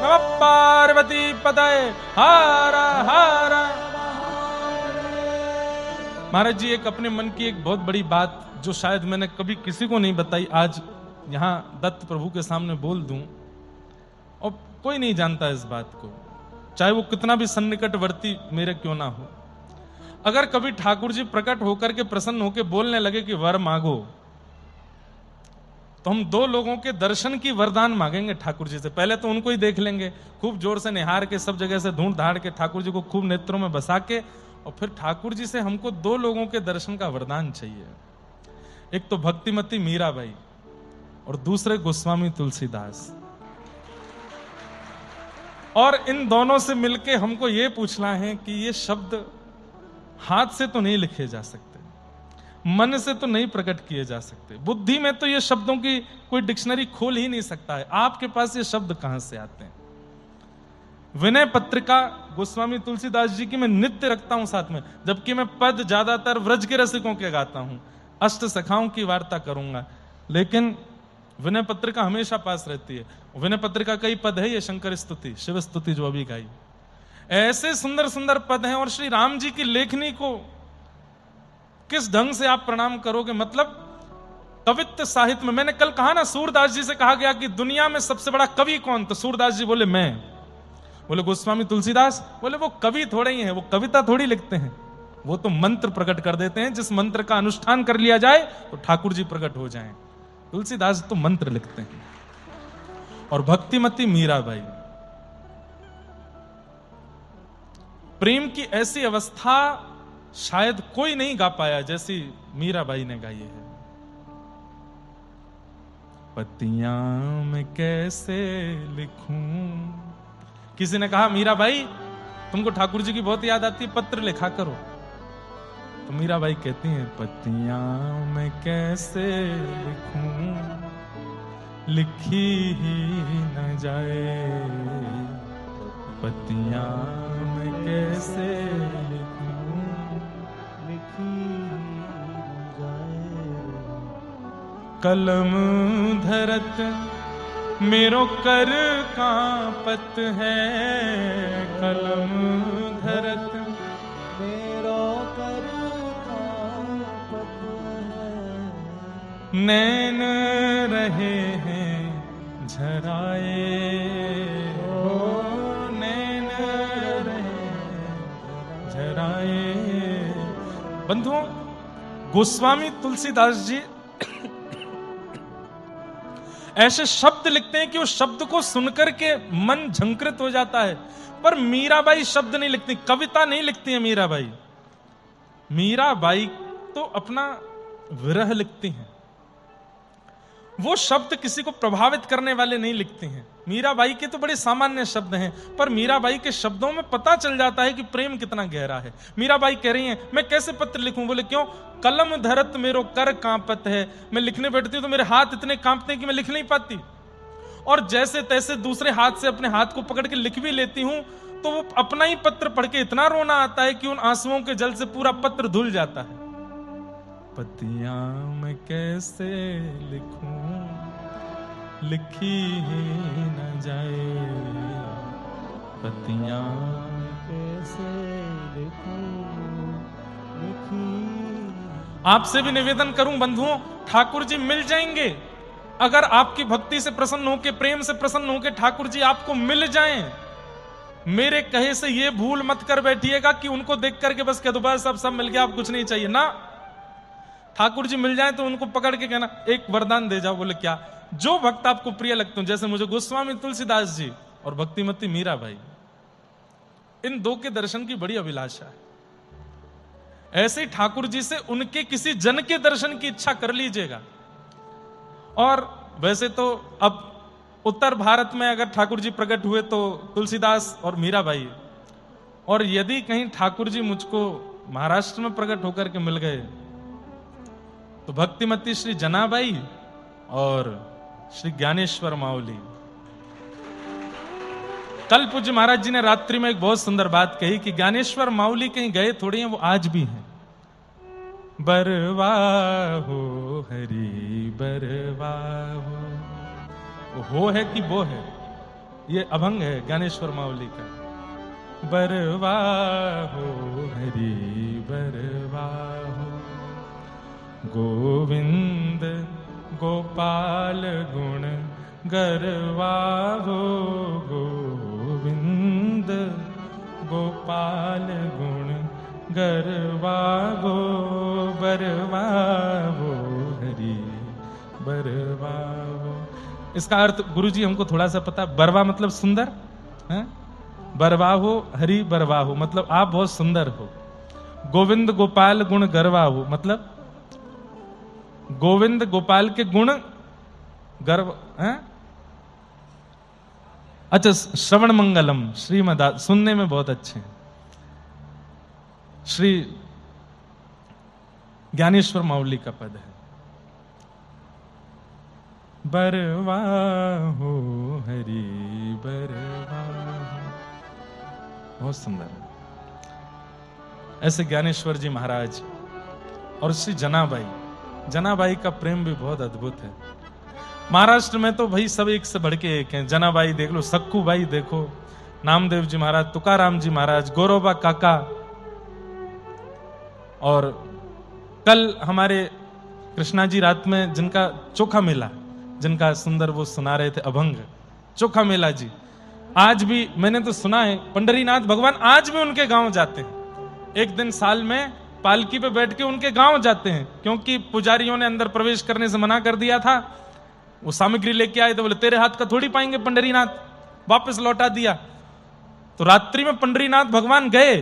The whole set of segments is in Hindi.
नमः पार्वती पतये हर हर। महाराज जी, एक अपने मन की एक बहुत बड़ी बात जो शायद मैंने कभी किसी को नहीं बताई, आज यहां दत्त प्रभु के सामने बोल दूं, और कोई नहीं जानता इस बात को, चाहे वो कितना भी सन्निकटवर्ती मेरे क्यों ना हो। अगर कभी ठाकुर जी प्रकट होकर के प्रसन्न होकर बोलने लगे कि वर मांगो, तो हम दो लोगों के दर्शन की वरदान मांगेंगे ठाकुर जी से। पहले तो उनको ही देख लेंगे, खूब जोर से निहार के, सब जगह से ढूंढ धाड़ के ठाकुर जी को खूब नेत्रों में बसा के, और फिर ठाकुर जी से हमको दो लोगों के दर्शन का वरदान चाहिए। एक तो भक्तिमती मीराबाई और दूसरे गोस्वामी तुलसीदास। और इन दोनों से मिलके हमको यह पूछना है कि ये शब्द हाथ से तो नहीं लिखे जा सकते, मन से तो नहीं प्रकट किए जा सकते, बुद्धि में तो ये शब्दों की कोई डिक्शनरी खोल ही नहीं सकता है। आपके पास ये शब्द कहां से आते हैं? विनय पत्रिका गोस्वामी तुलसीदास जी की मैं नित्य रखता हूं साथ में, जबकि मैं पद ज्यादातर व्रज के रसिकों के गाता हूं, अष्ट सखाओं की वार्ता करूंगा, लेकिन विनय पत्रिका हमेशा पास रहती है। विनय पत्रिका कई पद है, ये शंकर स्तुति, शिव स्तुति जो अभी गाई, ऐसे सुंदर सुंदर पद हैं। और श्री राम जी की लेखनी को किस ढंग से आप प्रणाम करोगे? मतलब कवित्व साहित्य में, मैंने कल कहा ना, सूरदास जी से कहा गया कि दुनिया में सबसे बड़ा कवि कौन? तो सूरदास जी बोले मैं। बोले गोस्वामी तुलसीदास? बोले वो कवि थोड़े ही हैं, वो कविता थोड़ी लिखते हैं, वो तो मंत्र प्रकट कर देते हैं, जिस मंत्र का अनुष्ठान कर लिया जाए तो ठाकुर जी प्रकट हो जाएं। तुलसीदास तो मंत्र लिखते हैं। और भक्तिमती मीराबाई, प्रेम की ऐसी अवस्था शायद कोई नहीं गा पाया जैसी मीराबाई ने गाई है। पतियां मैं कैसे लिखूं? किसी ने कहा मीराबाई तुमको ठाकुर जी की बहुत याद आती है, पत्र लिखा करो। तो मीराबाई कहती हैं पतियां मैं कैसे लिखूं, लिखी ही न जाए, पतियां मैं कैसे लिखूं, लिखी ही न जाए। कलम धरत मेरो कर कांपत है, कलम धरत मेरो कर कांपत है, नैन रहे हैं झराए, हो नैन रहे झराए। बंधुओं, गोस्वामी तुलसीदास जी ऐसे शब्द लिखते हैं कि उस शब्द को सुनकर के मन झंकृत हो जाता है। पर मीराबाई शब्द नहीं लिखती, कविता नहीं लिखती है मीराबाई। मीराबाई तो अपना विरह लिखती हैं, वो शब्द किसी को प्रभावित करने वाले नहीं लिखती हैं। मीराबाई के तो बड़े सामान्य शब्द हैं, पर मीराबाई के शब्दों में पता चल जाता है कि प्रेम कितना गहरा है। मीराबाई कह रही हैं मैं कैसे पत्र लिखूं? बोले क्यों? कलम धरत मेरो कर कांपत है, मैं लिखने बैठती हूं तो मेरे हाथ इतने कांपते हैं कि मैं लिख नहीं पाती, और जैसे तैसे दूसरे हाथ से अपने हाथ को पकड़ के लिख भी लेती हूं तो वो अपना ही पत्र पढ़ के इतना रोना आता है कि उन आंसुओं के जल से पूरा पत्र धुल जाता है। पतियां मैं कैसे लिखूं, लिखी ही न जाए, पतियां कैसे लिखूं, लिखी। आपसे भी निवेदन करूं बंधुओं, ठाकुर जी मिल जाएंगे। अगर आपकी भक्ति से प्रसन्न होके, प्रेम से प्रसन्न होके ठाकुर जी आपको मिल जाएं, मेरे कहे से ये भूल मत कर बैठिएगा कि उनको देख करके बस कह दो बस सब मिल गया, आप कुछ नहीं चाहिए ना। ठाकुर जी मिल जाए तो उनको पकड़ के कहना एक वरदान दे जाओ। बोले क्या? जो भक्त आपको प्रिय लगते हो, जैसे मुझे गोस्वामी तुलसीदास जी और भक्तिमती मीराबाई, इन दो के दर्शन की बड़ी अभिलाषा है। ऐसे ही ठाकुर जी से उनके किसी जन के दर्शन की इच्छा कर लीजिएगा। और वैसे तो अब उत्तर भारत में अगर ठाकुर जी प्रकट हुए तो तुलसीदास और मीराबाई, और यदि कहीं ठाकुर जी मुझको महाराष्ट्र में प्रकट होकर के मिल गए तो भक्तिमती श्री जनाबाई और श्री ज्ञानेश्वर माउली। कल पूज्य महाराज जी ने रात्रि में एक बहुत सुंदर बात कही कि ज्ञानेश्वर माउली कहीं गए थोड़ी हैं, वो आज भी हैं। बरवाहो हरि बरवाहो, हो है कि वो है? ये अभंग है ज्ञानेश्वर मावली का। बरवाहो हरि बरवाहो, गोविंद गोपाल गुण गरवाहो, गोविंद गोपाल गुण गरवाहो, बरवाहो हरि बरवाहो। इसका अर्थ गुरुजी हमको थोड़ा सा पता। बरवा मतलब सुंदर है, बरवाहो हरि बरवाहो मतलब आप बहुत सुंदर हो। गोविंद गोपाल गुण गरवाहो मतलब गोविंद गोपाल के गुण गर्व है। अच्छा, श्रवण मंगलम श्रीमदा सुनने में बहुत अच्छे हैं। श्री ज्ञानेश्वर मावली का पद है। बरवाहो हरि बरवाहो, बहुत सुंदर है। ऐसे ज्ञानेश्वर जी महाराज और श्री जनाबाई, जनाबाई का प्रेम भी बहुत अद्भुत है। महाराष्ट्र में तो भाई सब एक से बढ़ के एक हैं। जनाबाई देख लो, सक्कू बाई देखो, नामदेव जी महाराज, तुकाराम जी महाराज, गौरोबा काका। और कल हमारे कृष्णा जी रात में जिनका चोखा मेला, जिनका सुंदर वो सुना रहे थे अभंग, चोखा मेला जी, आज भी मैंने तो सुना है पंडरीनाथ भगवान आज भी उनके गांव जाते हैं। एक दिन साल में पालकी पे बैठ के उनके गांव जाते हैं, क्योंकि पुजारियों ने अंदर प्रवेश करने से मना कर दिया था। वो सामग्री लेके आए तो बोले तेरे हाथ का थोड़ी पाएंगे पंडरीनाथ, वापस लौटा दिया। तो रात्रि में पंडरीनाथ भगवान गए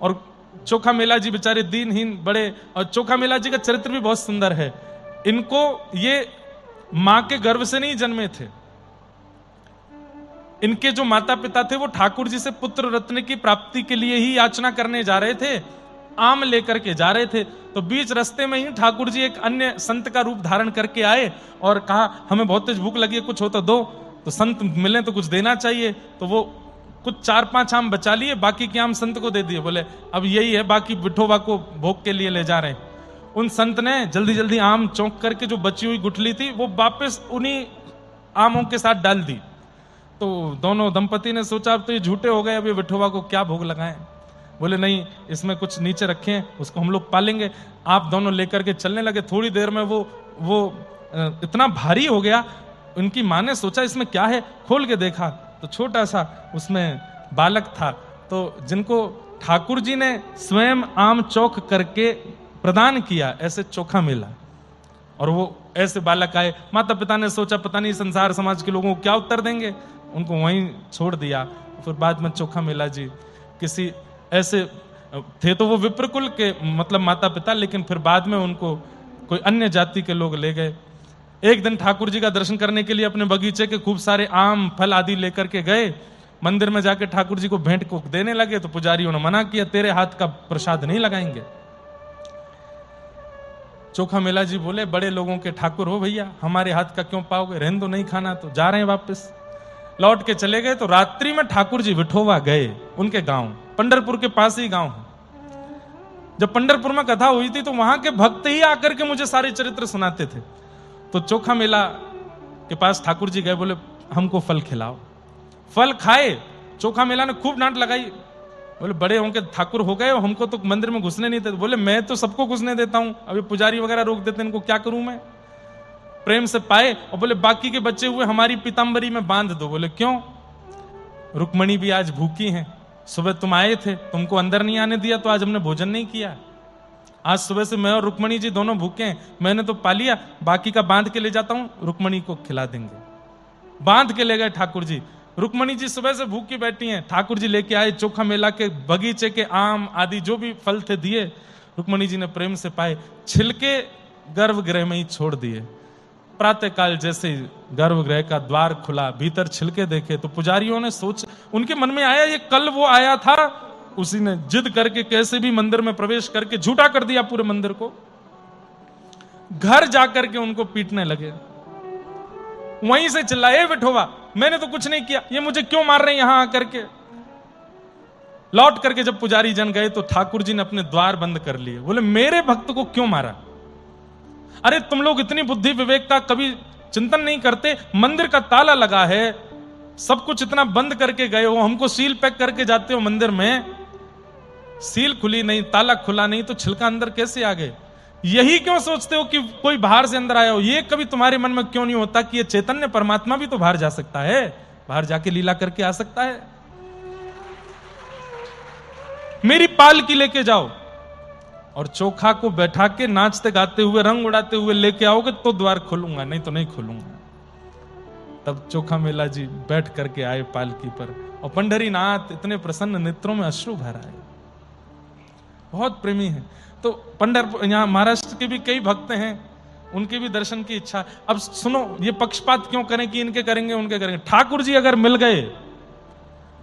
और चोखा मेला जी बेचारे दीनहीन बड़े, और चोखा मेला जी का चरित्र भी बहुत सुंदर है। इनको ये मां के गर्भ से नहीं जन्मे थे। इनके जो माता पिता थे वो ठाकुर जी से पुत्र रत्न की प्राप्ति के लिए ही याचना करने जा रहे थे, आम लेकर के जा रहे थे। तो बीच रास्ते में ही ठाकुर जी एक अन्य संत का रूप धारण करके आए और कहा हमें बहुत तेज भूख लगी है, कुछ हो तो दो। तो संत मिले तो कुछ देना चाहिए, तो वो कुछ 4-5 आम बचा लिए, बाकी के आम संत को दे दिए। बोले अब यही है, बाकी विठोबा को भोग के लिए ले जा रहे हैं। उन संत ने जल्दी जल्दी आम चौंक करके जो बची हुई गुठली थी वो वापस उन्हीं आमों के साथ डाल दी। तो दोनों दंपति ने सोचा अब तो ये झूठे हो गए, अब ये विठोबा को क्या भोग लगाएं। बोले नहीं, इसमें कुछ नीचे रखें, उसको हम लोग पालेंगे। आप दोनों लेकर के चलने लगे। थोड़ी देर में वो इतना भारी हो गया, उनकी माँ ने सोचा इसमें क्या है, खोल के देखा तो छोटा सा उसमें बालक था। तो जिनको ठाकुर जी ने स्वयं आम चौक करके प्रदान किया, ऐसे चोखा मेला, और वो ऐसे बालक आए। माता पिता ने सोचा पता नहीं संसार समाज के लोगों को क्या उत्तर देंगे, उनको वहीं छोड़ दिया। फिर बाद में चोखा मेला जी किसी ऐसे थे, तो वो विप्रकुल के मतलब माता पिता, लेकिन फिर बाद में उनको कोई अन्य जाति के लोग ले गए। एक दिन ठाकुर जी का दर्शन करने के लिए अपने बगीचे के खूब सारे आम फल आदि लेकर के गए। मंदिर में जाके ठाकुर जी को भेंट को देने लगे तो पुजारियों ने मना किया, तेरे हाथ का प्रसाद नहीं लगाएंगे। चोखा मेला जी बोले बड़े लोगों के ठाकुर हो भैया, हमारे हाथ का क्यों पाओगे, रहने दो, नहीं खाना। तो जा रहे हैं वापस, लौट के चले गए। तो रात्रि में ठाकुर जी विठोबा गए उनके गांव, पंढरपुर के पास ही गांव है। जब पंढरपुर में कथा हुई थी तो वहां के भक्त ही आकर के मुझे सारे चरित्र सुनाते थे। तो चोखा मेला के पास ठाकुर जी गए, बोले हमको फल खिलाओ। फल खाए, चोखा मेला ने खूब डांट लगाई। बोले बड़े होंगे ठाकुर हो गए, हमको तो मंदिर में घुसने नहीं देते। बोले मैं तो सबको घुसने देता हूं, अभी पुजारी वगैरह रोक देते, इनको क्या करूं मैं। प्रेम से पाए और बोले बाकी के बच्चे हुए हमारी पीताम्बरी में बांध दो। बोले क्यों, रुक्मणी भी आज भूखी हैं, सुबह तुम आए थे, तुमको अंदर नहीं आने दिया तो आज हमने भोजन नहीं किया। आज सुबह से मैं और रुक्मणी जी दोनों भूखे हैं, मैंने तो पा लिया, बाकी का बांध के ले जाता हूं, रुक्मणी को खिला देंगे। बांध के ले गए ठाकुर जी। रुक्मणी जी सुबह से भूखी बैठी हैं, ठाकुर जी लेके आए चोखा मेला के बगीचे के आम आदि जो भी फल थे दिए। रुक्मणी जी ने प्रेम से पाए, छिलके गर्भगृह में ही छोड़ दिए। प्रातः काल जैसे गर्भगृह का द्वार खुला, भीतर छिलके देखे तो पुजारियों ने सोच, उनके मन में आया ये कल वो आया था, उसी ने जिद करके कैसे भी मंदिर में प्रवेश करके झूठा कर दिया पूरे मंदिर को। घर जाकर के उनको पीटने लगे, वहीं से चिल्लाए विठोबा मैंने तो कुछ नहीं किया, ये मुझे क्यों मार रहे हैं यहां आकर के। लौट करके जब पुजारी जन गए तो ठाकुर जी ने अपने द्वार बंद कर लिए। बोले मेरे भक्त को क्यों मारा, अरे तुम लोग इतनी बुद्धि विवेकता कभी चिंतन नहीं करते, मंदिर का ताला लगा है, सब कुछ इतना बंद करके गए हो, हमको सील पैक करके जाते हो मंदिर में, सील खुली नहीं, ताला खुला नहीं, तो छिलका अंदर कैसे आ गए? यही क्यों सोचते हो कि कोई बाहर से अंदर आया हो? ये कभी तुम्हारे मन में क्यों नहीं होता कि ये चैतन्य परमात्मा भी तो बाहर जा सकता है, बाहर जाके लीला करके आ सकता है? मेरी पालकी लेके जाओ और चोखा को बैठा के नाचते गाते हुए, रंग उड़ाते हुए लेके आओगे तो द्वार खोलूंगा, नहीं तो नहीं खोलूंगा। तब चोखा मेला जी बैठ करके आए पालकी पर, और पंढरीनाथ इतने प्रसन्न, नेत्रों में अश्रु भर आए, बहुत प्रेमी हैं। तो यहाँ महाराष्ट्र के भी कई भक्त हैं, उनके भी दर्शन की इच्छा। अब सुनो, ये पक्षपात क्यों करें कि इनके करेंगे उनके करेंगे? ठाकुर जी अगर मिल गए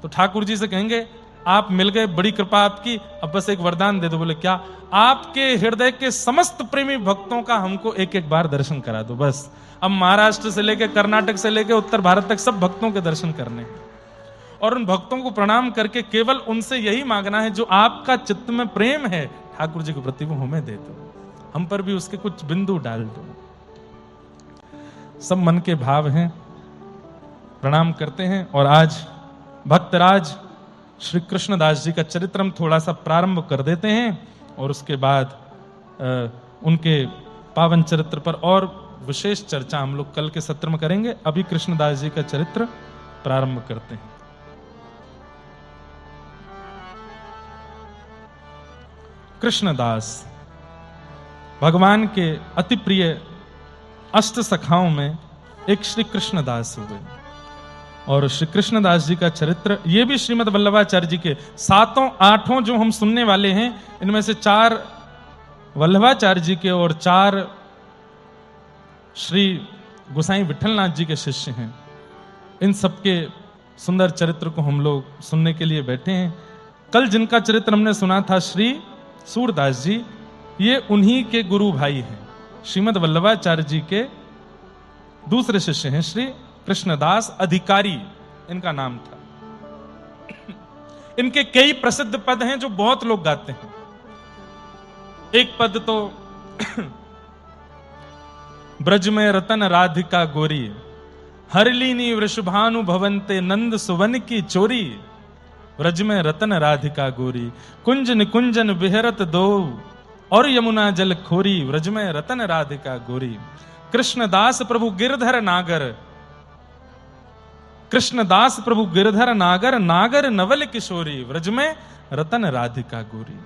तो ठाकुर जी से कहेंगे आप मिल गए, बड़ी कृपा आपकी, अब बस एक वरदान दे दो। बोले क्या? आपके हृदय के समस्त प्रेमी भक्तों का हमको एक एक बार दर्शन करा दो, बस। अब महाराष्ट्र से लेकर कर्नाटक से लेकर उत्तर भारत तक सब भक्तों के दर्शन करने हैं, और उन भक्तों को प्रणाम करके केवल उनसे यही मांगना है, जो आपका चित्त में प्रेम है ठाकुर जी के प्रति वो हमें दे दो, हम पर भी उसके कुछ बिंदु डाल दो। सब मन के भाव हैं, प्रणाम करते हैं। और आज भक्तराज श्री कृष्णदास जी का चरित्र हम थोड़ा सा प्रारंभ कर देते हैं, और उसके बाद उनके पावन चरित्र पर और विशेष चर्चा हम लोग कल के सत्र में करेंगे। अभी कृष्णदास जी का चरित्र प्रारंभ करते हैं। कृष्णदास भगवान के अति प्रिय अष्ट सखाओं में एक श्री कृष्णदास हुए, और श्री कृष्णदास जी का चरित्र ये भी श्रीमद् वल्लभाचार्य जी के सातों आठों जो हम सुनने वाले हैं, इनमें से 4 वल्लभाचार्य जी के और 4 श्री गोसाई विठलनाथ जी के शिष्य हैं। इन सबके सुंदर चरित्र को हम लोग सुनने के लिए बैठे हैं। कल जिनका चरित्र हमने सुना था श्री सूरदास जी, ये उन्हीं के गुरु भाई हैं, श्रीमद् वल्लभाचार्य जी के दूसरे शिष्य हैं, श्री कृष्णदास अधिकारी इनका नाम था। इनके कई प्रसिद्ध पद हैं जो बहुत लोग गाते हैं। एक पद तो ब्रज में रतन राधिका गोरी, हरलीनी वृषभानु भवंते नंद सुवन की चोरी। ब्रज में रतन राधिका गोरी, कुंज निकुंजन विहरत दो, और यमुना जल खोरी। ब्रज में रतन राधिका गोरी, कृष्णदास प्रभु गिरधर नागर, कृष्णदास प्रभु गिरधर नागर, नागर नवल किशोरी। ब्रज में रतन राधिका गोरी।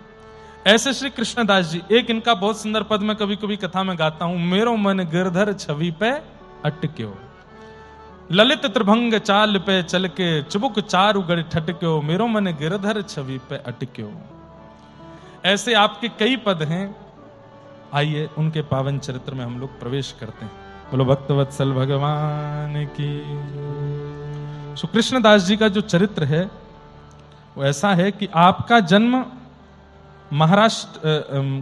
ऐसे श्री कृष्णदास जी, एक इनका बहुत सुंदर पद मैं कभी कभी कथा में गाता हूं। मेरो मन गिरधर छवि पे अटक्यो, ललित त्रिभंग चाल पे चल के, चुबुक चारु गढ़ ठटक्यो। मेरो मन गिरधर छवि पे अटक्यो। ऐसे आपके कई पद हैं। आइए उनके पावन चरित्र में हम लोग प्रवेश करते हैं। बोलो भक्तवत्सल भगवान की। श्री कृष्णदास जी का जो चरित्र है वो ऐसा है कि आपका जन्म महाराष्ट्र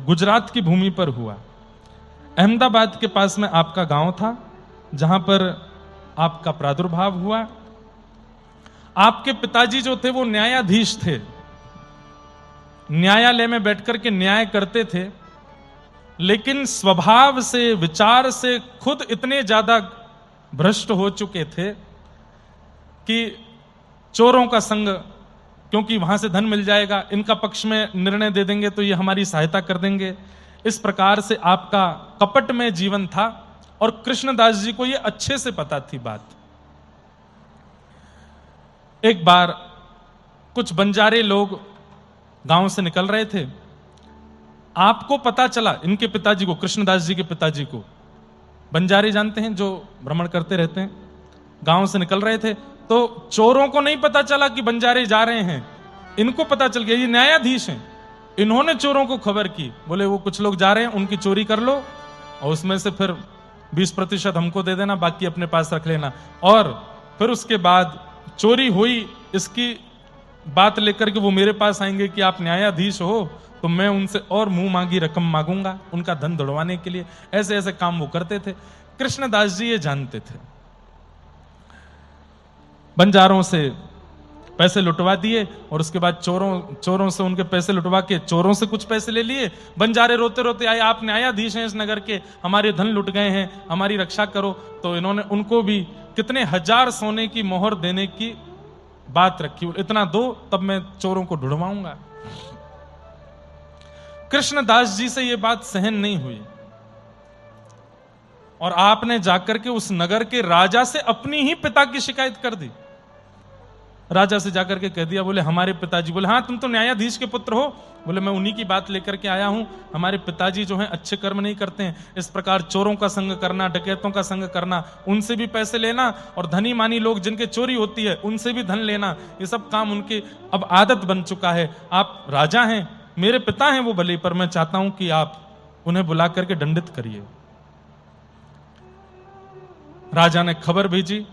गुजरात की भूमि पर हुआ। अहमदाबाद के पास में आपका गांव था, जहां पर आपका प्रादुर्भाव हुआ। आपके पिताजी जो थे वो न्यायाधीश थे, न्यायालय में बैठकर के न्याय करते थे, लेकिन स्वभाव से, विचार से खुद इतने ज्यादा भ्रष्ट हो चुके थे कि चोरों का संग, क्योंकि वहां से धन मिल जाएगा, इनका पक्ष में निर्णय दे देंगे तो ये हमारी सहायता कर देंगे। इस प्रकार से आपका कपट में जीवन था, और कृष्णदास जी को ये अच्छे से पता थी बात। एक बार कुछ बंजारे लोग गांव से निकल रहे थे। आपको पता चला, इनके पिताजी को, कृष्णदास जी के पिताजी को, बंजारे जानते हैं जो भ्रमण करते रहते हैं, गांव से निकल रहे थे, तो चोरों को नहीं पता चला कि बंजारे जा रहे हैं, इनको पता चल गया, ये न्यायाधीश हैं। इन्होंने चोरों को खबर की, बोले वो कुछ लोग जा रहे हैं, उनकी चोरी कर लो, और उसमें से फिर 20% हमको दे देना, बाकी अपने पास रख लेना। और फिर उसके बाद चोरी हुई, इसकी बात लेकर के वो मेरे पास आएंगे कि आप न्यायाधीश हो, तो मैं उनसे और मुंह मांगी रकम मांगूंगा उनका धन दौड़वाने के लिए। ऐसे ऐसे काम वो करते थे। कृष्णदास जी ये जानते थे। बंजारों से पैसे लुटवा दिए और उसके बाद चोरों से उनके पैसे लुटवा के चोरों से कुछ पैसे ले लिए। बंजारे रोते रोते आए, आप न्यायाधीश हैं इस नगर के, हमारे धन लुट गए हैं, हमारी रक्षा करो। तो इन्होंने उनको भी कितने 1000 सोने की मोहर देने की बात रखी, इतना दो तब मैं चोरों को ढूंढवाऊंगा। कृष्णदास जी से यह बात सहन नहीं हुई और आपने जाकर के उस नगर के राजा से अपनी ही पिता की शिकायत कर दी। राजा से जाकर के कह दिया, बोले हमारे पिताजी, बोले हाँ तुम तो न्यायाधीश के पुत्र हो, बोले मैं उन्हीं की बात लेकर के आया हूं, हमारे पिताजी जो हैं अच्छे कर्म नहीं करते हैं, इस प्रकार चोरों का संग करना, डकैतों का संग करना, उनसे भी पैसे लेना और धनी मानी लोग जिनके चोरी होती है उनसे भी धन लेना, ये सब काम उनकी अब आदत बन चुका है। आप राजा हैं, मेरे पिता हैं वो भले, पर मैं चाहता हूं कि आप उन्हें बुला करके दंडित करिए। राजा ने खबर भेजी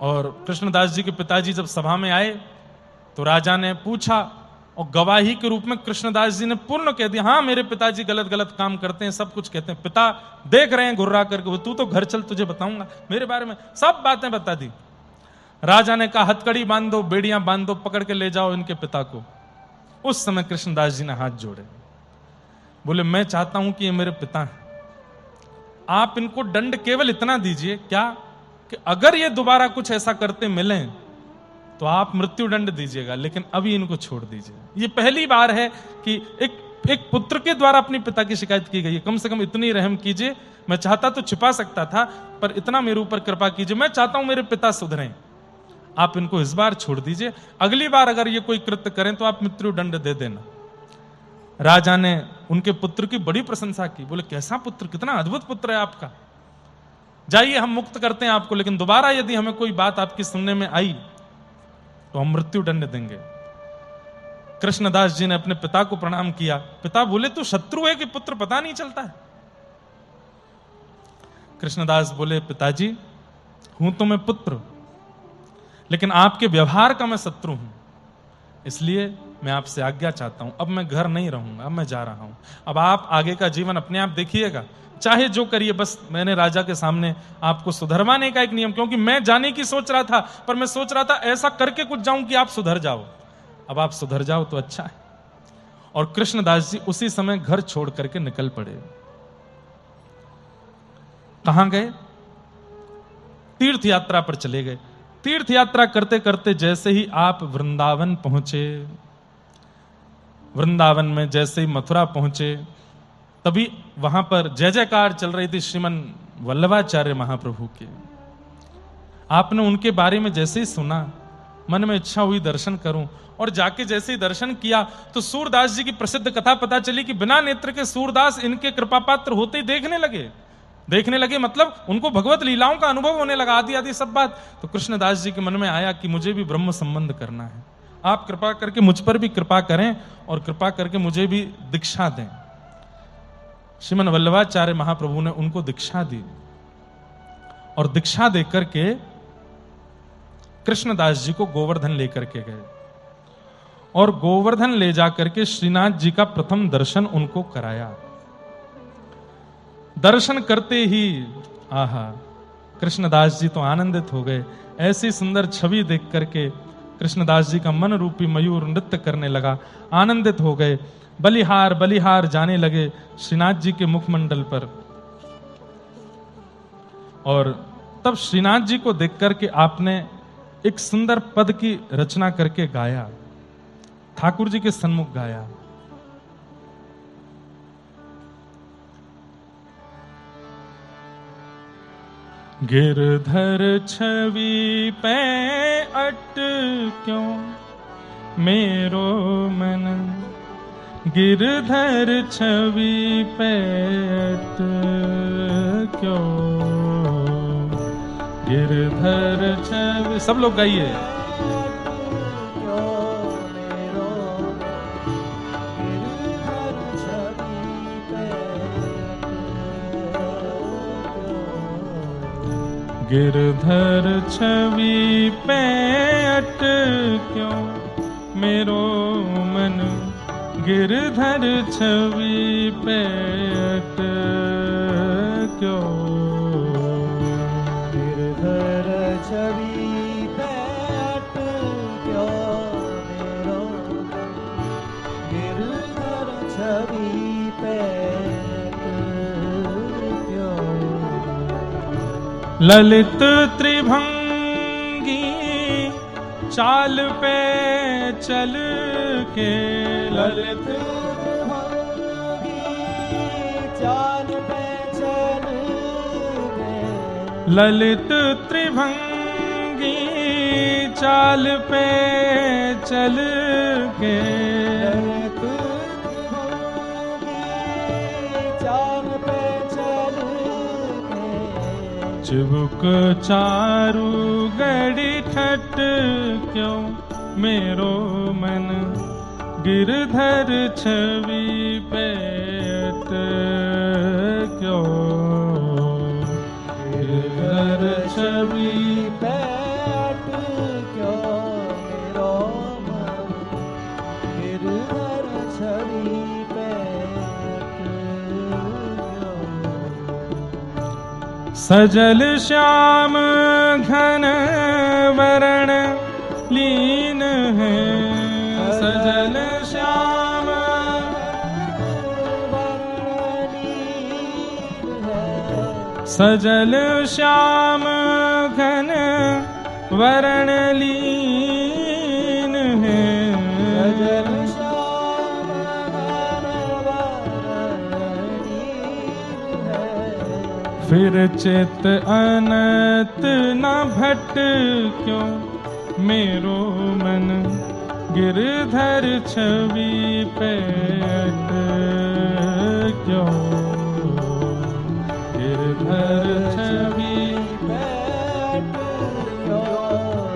और कृष्णदास जी के पिताजी जब सभा में आए तो राजा ने पूछा और गवाही के रूप में कृष्णदास जी ने पूर्ण कह दिया, हाँ मेरे पिताजी गलत गलत काम करते हैं, सब कुछ कहते हैं। पिता देख रहे हैं घुर्रा करके, तू तो घर चल, तुझे बताऊंगा, मेरे बारे में सब बातें बता दी। राजा ने कहा हथकड़ी बांध दो, बेड़ियां बांध दो, पकड़ के ले जाओ इनके पिता को। उस समय कृष्णदास जी ने हाथ जोड़े, बोले मैं चाहता हूं कि ये मेरे पिता हैं, आप इनको दंड केवल इतना दीजिए क्या कि अगर ये दोबारा कुछ ऐसा करते मिलें तो आप मृत्यु दंड दीजिएगा, लेकिन अभी इनको छोड़ दीजिए। ये पहली बार है कि एक पुत्र के द्वारा अपने पिता की शिकायत की गई है, कम से कम इतनी रहम कीजिए। मैं चाहता तो छिपा सकता था, पर इतना मेरे ऊपर कृपा कीजिए, मैं चाहता हूं मेरे पिता सुधरें, आप इनको इस बार छोड़ दीजिए, अगली बार अगर ये कोई कृत्य करें तो आप मृत्यु दंड दे देना। राजा ने उनके पुत्र की बड़ी प्रशंसा की, बोले कैसा पुत्र, कितना अद्भुत पुत्र है आपका, जाइए हम मुक्त करते हैं आपको, लेकिन दोबारा यदि हमें कोई बात आपकी सुनने में आई तो हम मृत्यु दंड देंगे। कृष्णदास जी ने अपने पिता को प्रणाम किया। पिता बोले तू शत्रु है कि पुत्र पता नहीं चलता है। कृष्णदास बोले पिताजी हूं तो मैं पुत्र, लेकिन आपके व्यवहार का मैं शत्रु हूं, इसलिए मैं आपसे आज्ञा चाहता हूं, अब मैं घर नहीं रहूंगा, अब मैं जा रहा हूं, अब आप आगे का जीवन अपने आप देखिएगा, चाहे जो करिए, बस मैंने राजा के सामने आपको सुधरवाने का एक नियम, क्योंकि मैं जाने की सोच रहा था, पर मैं सोच रहा था ऐसा करके कुछ जाऊं कि आप सुधर जाओ, अब आप सुधर जाओ तो अच्छा है। और कृष्णदास जी उसी समय घर छोड़ करके निकल पड़े। कहां गए? तीर्थ यात्रा पर चले गए। तीर्थ यात्रा करते करते जैसे ही आप वृंदावन पहुंचे, वृंदावन में जैसे ही मथुरा पहुंचे, तभी वहां पर जय जयकार चल रही थी श्रीमन वल्लभाचार्य महाप्रभु की। आपने उनके बारे में जैसे ही सुना, मन में इच्छा हुई दर्शन करूं, और जाके जैसे ही दर्शन किया तो सूरदास जी की प्रसिद्ध कथा पता चली कि बिना नेत्र के सूरदास इनके कृपा पात्र होते ही देखने लगे, मतलब उनको भगवत लीलाओं का अनुभव होने लगा, आदि आदि सब बात। तो कृष्णदास जी के मन में आया कि मुझे भी ब्रह्म संबंध करना है, आप कृपा करके मुझ पर भी कृपा करें और कृपा करके मुझे भी दीक्षा दें। श्रीमन वल्लभाचार्य महाप्रभु ने उनको दीक्षा दी और दीक्षा देकर के कृष्णदास जी को गोवर्धन लेकर के गए और गोवर्धन ले जाकर के श्रीनाथ जी का प्रथम दर्शन उनको कराया। दर्शन करते ही आहा, कृष्णदास जी तो आनंदित हो गए। ऐसी सुंदर छवि देख करके कृष्णदास जी का मन रूपी मयूर नृत्य करने लगा, आनंदित हो गए। बलिहार बलिहार जाने लगे श्रीनाथ जी के मुखमंडल पर। और तब श्रीनाथ जी को देख करके आपने एक सुंदर पद की रचना करके गाया, ठाकुर जी के सन्मुख गाया। गिरधर छवि पे अटक्यों मेरो मन, गिरधर छवि पे अटक्यों, गिरधर छवि, सब लोग गाइए। गिरधर छवि पे अटक्यों मेरो मन, गिरधर छवि पे अटक्यों, गिरधर छवि पे अटक्यों ललित त्रिभंगी चाल पे चल के, ललित त्रिभंगी चाल पे चल के, ललित त्रिभंगी चाल पे चल के, ललित त्रिभंगी चाल पे चल के, चिबुक चारु गड़ी ठट क्यों मेरो मन गिरधर छवि पे क्यों, गिरधर छवि पे क्यों मेरो मन गिरधर छवि पे क्यों। सजल श्याम घन वरण लीन है, सजल श्याम सजल श्याम घन वरण लीन है, सजल श्याम घन वरण लीन है, फिर चित अनत न भट क्यों मेरो मन गिरधर छवि पे क्यों, गिरधर छवि पे क्यों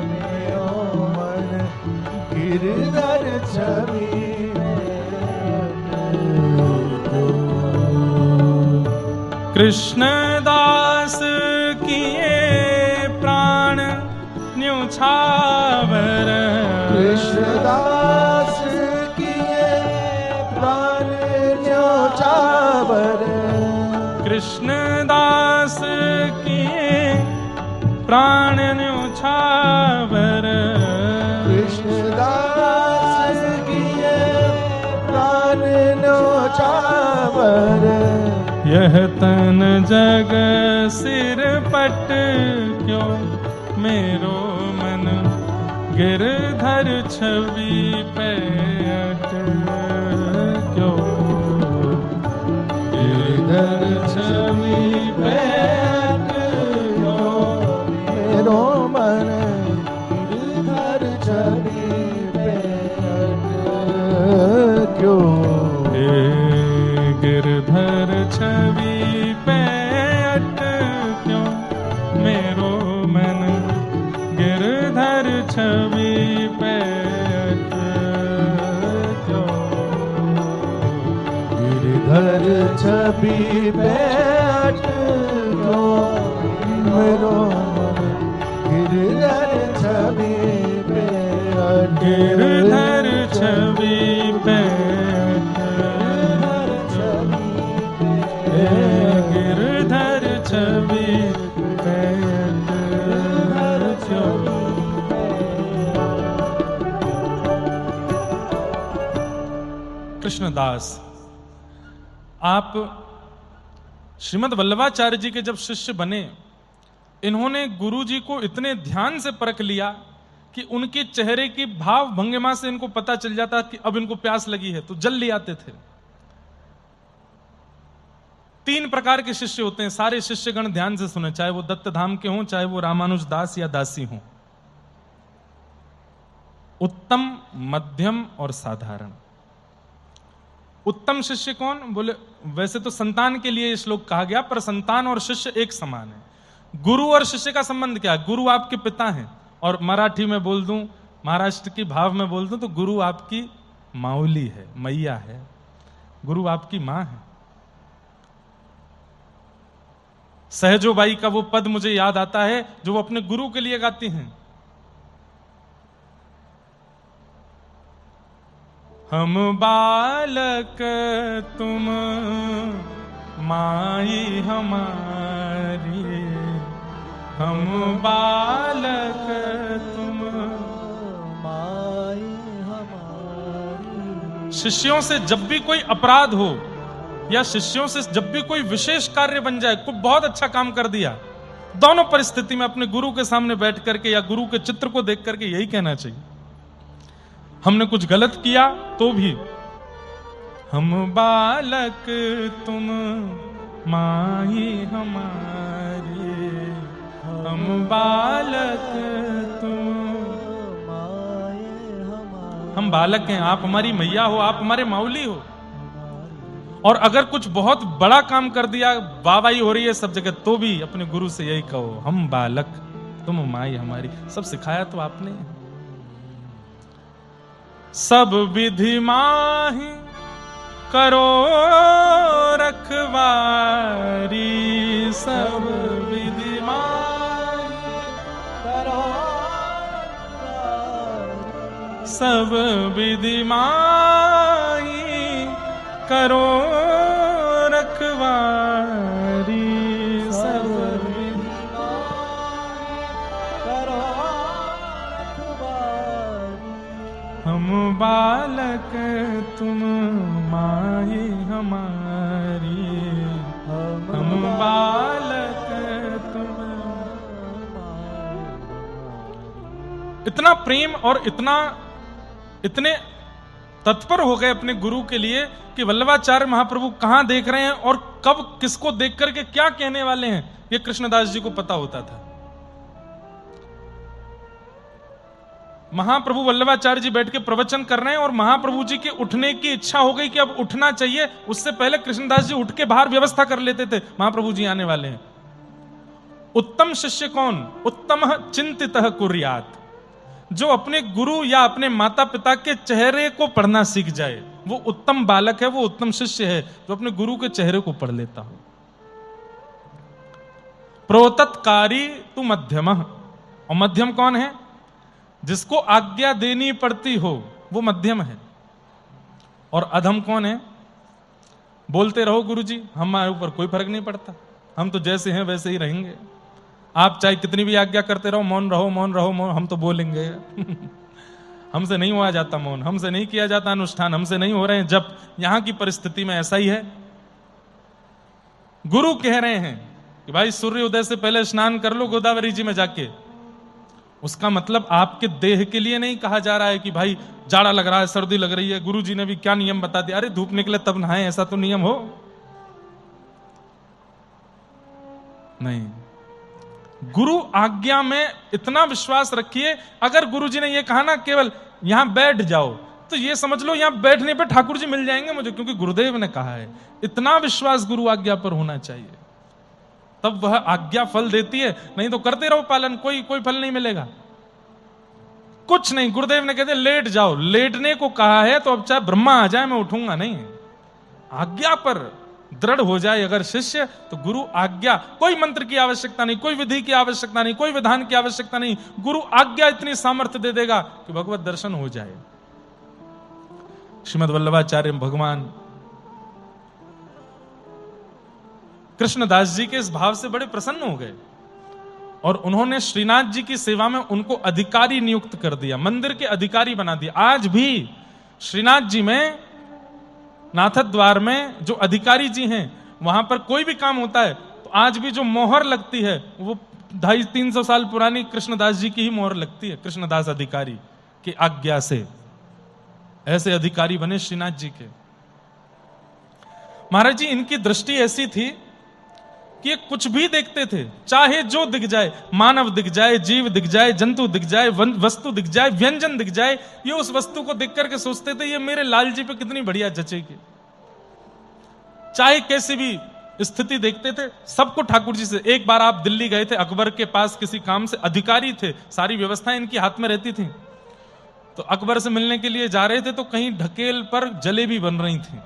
मेरो मन गिरधर छवि पे क्यों। कृष्णदास किए प्राण न्योछावर, कृष्णदास किए प्राण न्योछावर, कृष्णदास किए प्राण न्योछावर, कृष्णदास किए प्राण न्योछावर, यह तन जग सिर पट क्यों मेरो मन गिरधर छवि पे क्यों, गिरधर छवि पे क्यों मेरो मन गिरधर छवि पे क्यों, गिरधर छवि पे क्यों मेरो मन गिरधर छवि पे क्यों, गिरधर छवि पे क्यों मेरो मन गिरधर छवि पे गिरधर छवि पे गिरधर छवि पे क्यों। कृष्णदास, आप श्रीमद् वल्लभाचार्य जी के जब शिष्य बने, इन्होंने गुरु जी को इतने ध्यान से परख लिया कि उनके चेहरे की भाव भंगिमा से इनको पता चल जाता कि अब इनको प्यास लगी है, तो जल्दी आते थे। 3 प्रकार के शिष्य होते हैं, सारे शिष्यगण ध्यान से सुने, चाहे वो दत्त धाम के हों, चाहे वो रामानुज दास या दासी हों। उत्तम, मध्यम और साधारण। उत्तम शिष्य कौन? बोले वैसे तो संतान के लिए श्लोक कहा गया, पर संतान और शिष्य एक समान है। गुरु और शिष्य का संबंध क्या है? गुरु आपके पिता हैं, और मराठी में बोल दूं, महाराष्ट्र की भाव में बोल दूं तो गुरु आपकी माउली है, मैया है, गुरु आपकी मां है। सहजोबाई का वो पद मुझे याद आता है जो वो अपने गुरु के लिए गाती हैं। हम बालक तुम माई हमारी, हम बालक तुम माई हमारी। शिष्यों से जब भी कोई अपराध हो या शिष्यों से जब भी कोई विशेष कार्य बन जाए, कोई बहुत अच्छा काम कर दिया, दोनों परिस्थिति में अपने गुरु के सामने बैठ करके या गुरु के चित्र को देख करके यही कहना चाहिए। हमने कुछ गलत किया तो भी हम बालक तुम माही हमारे, हम बालक तुम, हम बालक हैं, आप हमारी मैया हो, आप हमारे माउली हो। और अगर कुछ बहुत बड़ा काम कर दिया, वाहवाही हो रही है सब जगह, तो भी अपने गुरु से यही कहो, हम बालक तुम माई हमारी। सब सिखाया तो आपने। सब विधि माही करो रखवारी, सब विधि माही करो, सब विधि माही करो रखवारी, सब विधि करो रखवारी। हम बालक तुम माही हमारी, हम बालक तुम। इतना प्रेम और इतने तत्पर हो गए अपने गुरु के लिए कि वल्लभाचार्य महाप्रभु कहां देख रहे हैं और कब किसको देख करके क्या कहने वाले हैं, यह कृष्णदास जी को पता होता था। महाप्रभु वल्लभाचार्य जी बैठ के प्रवचन कर रहे हैं और महाप्रभु जी के उठने की इच्छा हो गई कि अब उठना चाहिए। उससे पहले कृष्णदास जी उठ के बाहर व्यवस्था कर लेते थे, महाप्रभु जी आने वाले हैं। उत्तम शिष्य कौन? उत्तम चिंतितः कुर्यात्, जो अपने गुरु या अपने माता पिता के चेहरे को पढ़ना सीख जाए, वो उत्तम बालक है, वो उत्तम शिष्य है, जो अपने गुरु के चेहरे को पढ़ लेता हो। प्रोतत्कारी तु मध्यमः, और मध्यम कौन है? जिसको आज्ञा देनी पड़ती हो वो मध्यम है। और अधम कौन है? बोलते रहो गुरुजी, हमारे ऊपर कोई फर्क नहीं पड़ता, हम तो जैसे हैं वैसे ही रहेंगे, आप चाहे कितनी भी आज्ञा करते रहो, मौन रहो मौन रहो मौन, हम तो बोलेंगे। हमसे नहीं हुआ जाता मौन, हमसे नहीं किया जाता अनुष्ठान, हमसे नहीं हो रहे हैं जब। यहां की परिस्थिति में ऐसा ही है। गुरु कह रहे हैं कि भाई सूर्य उदय से पहले स्नान कर लो गोदावरी जी में जाके, उसका मतलब आपके देह के लिए नहीं कहा जा रहा है कि भाई जाड़ा लग रहा है, सर्दी लग रही है, गुरु जी ने भी क्या नियम बता दिया, अरे धूप निकले तब नहाए, ऐसा तो नियम हो नहीं। गुरु आज्ञा में इतना विश्वास रखिए, अगर गुरु जी ने यह कहा ना केवल यहां बैठ जाओ, तो ये समझ लो यहां बैठने पे ठाकुर जी मिल जाएंगे मुझे, क्योंकि गुरुदेव ने कहा है। इतना विश्वास गुरु आज्ञा पर होना चाहिए, तब वह आज्ञा फल देती है। नहीं तो करते रहो पालन, कोई फल नहीं मिलेगा, कुछ नहीं। गुरुदेव ने कहते लेट जाओ, लेटने को कहा है तो अब चाहे ब्रह्मा आ जाए मैं उठूंगा नहीं। आज्ञा पर दृढ़ हो जाए अगर शिष्य, तो गुरु आज्ञा, कोई मंत्र की आवश्यकता नहीं, कोई विधि की आवश्यकता नहीं, कोई विधान की आवश्यकता नहीं, गुरु आज्ञा इतनी सामर्थ्य दे देगा कि भगवत दर्शन हो जाए। श्रीमद् वल्लभाचार्य भगवान कृष्णदास जी के इस भाव से बड़े प्रसन्न हो गए और उन्होंने श्रीनाथ जी की सेवा में उनको अधिकारी नियुक्त कर दिया, मंदिर के अधिकारी बना दिया। आज भी श्रीनाथ जी में, नाथद्वार में जो अधिकारी जी हैं, वहां पर कोई भी काम होता है तो आज भी जो मोहर लगती है वो 250-300 साल पुरानी कृष्णदास जी की ही मोहर लगती है, कृष्णदास अधिकारी की आज्ञा से। ऐसे अधिकारी बने श्रीनाथ जी के। महाराज जी इनकी दृष्टि ऐसी थी कि ये कुछ भी देखते थे, चाहे जो दिख जाए, मानव दिख जाए, जीव दिख जाए, जंतु दिख जाए, वस्तु दिख जाए, व्यंजन दिख जाए, ये उस वस्तु को देख करके सोचते थे ये मेरे लाल जी पे कितनी बढ़िया जचेगी। चाहे कैसी भी स्थिति देखते थे, सबको ठाकुर जी से। एक बार आप दिल्ली गए थे अकबर के पास किसी काम से, अधिकारी थे, सारी व्यवस्थाएं इनकी हाथ में रहती थी, तो अकबर से मिलने के लिए जा रहे थे तो कहीं ढकेल पर जलेबी बन रही थी।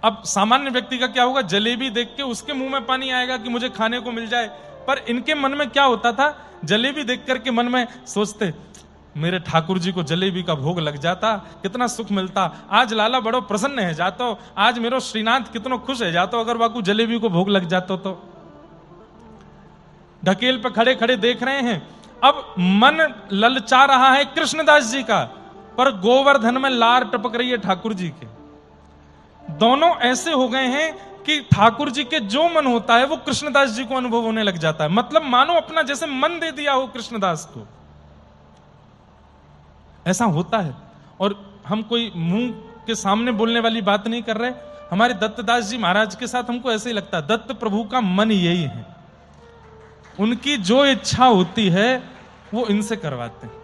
अब सामान्य व्यक्ति का क्या होगा, जलेबी देख के उसके मुंह में पानी आएगा कि मुझे खाने को मिल जाए, पर इनके मन में क्या होता था, जलेबी देख करके मन में सोचते मेरे ठाकुर जी को जलेबी का भोग लग जाता कितना सुख मिलता, आज लाला बड़ो प्रसन्न है जातो, आज मेरो श्रीनाथ कितना खुश है जातो, अगर वाकू जलेबी को भोग लग जाता तो। ढकेल पे खड़े खड़े देख रहे हैं, अब मन ललचा रहा है कृष्णदास जी का, पर गोवर्धन में लार टपक रही है ठाकुर जी के। दोनों ऐसे हो गए हैं कि ठाकुर जी के जो मन होता है वो कृष्णदास जी को अनुभव होने लग जाता है। मतलब मानो अपना जैसे मन दे दिया हो कृष्णदास को, ऐसा होता है। और हम कोई मुंह के सामने बोलने वाली बात नहीं कर रहे। हमारे दत्तदास जी महाराज के साथ हमको ऐसे ही लगता है, दत्त प्रभु का मन यही है, उनकी जो इच्छा होती है वो इनसे करवाते हैं।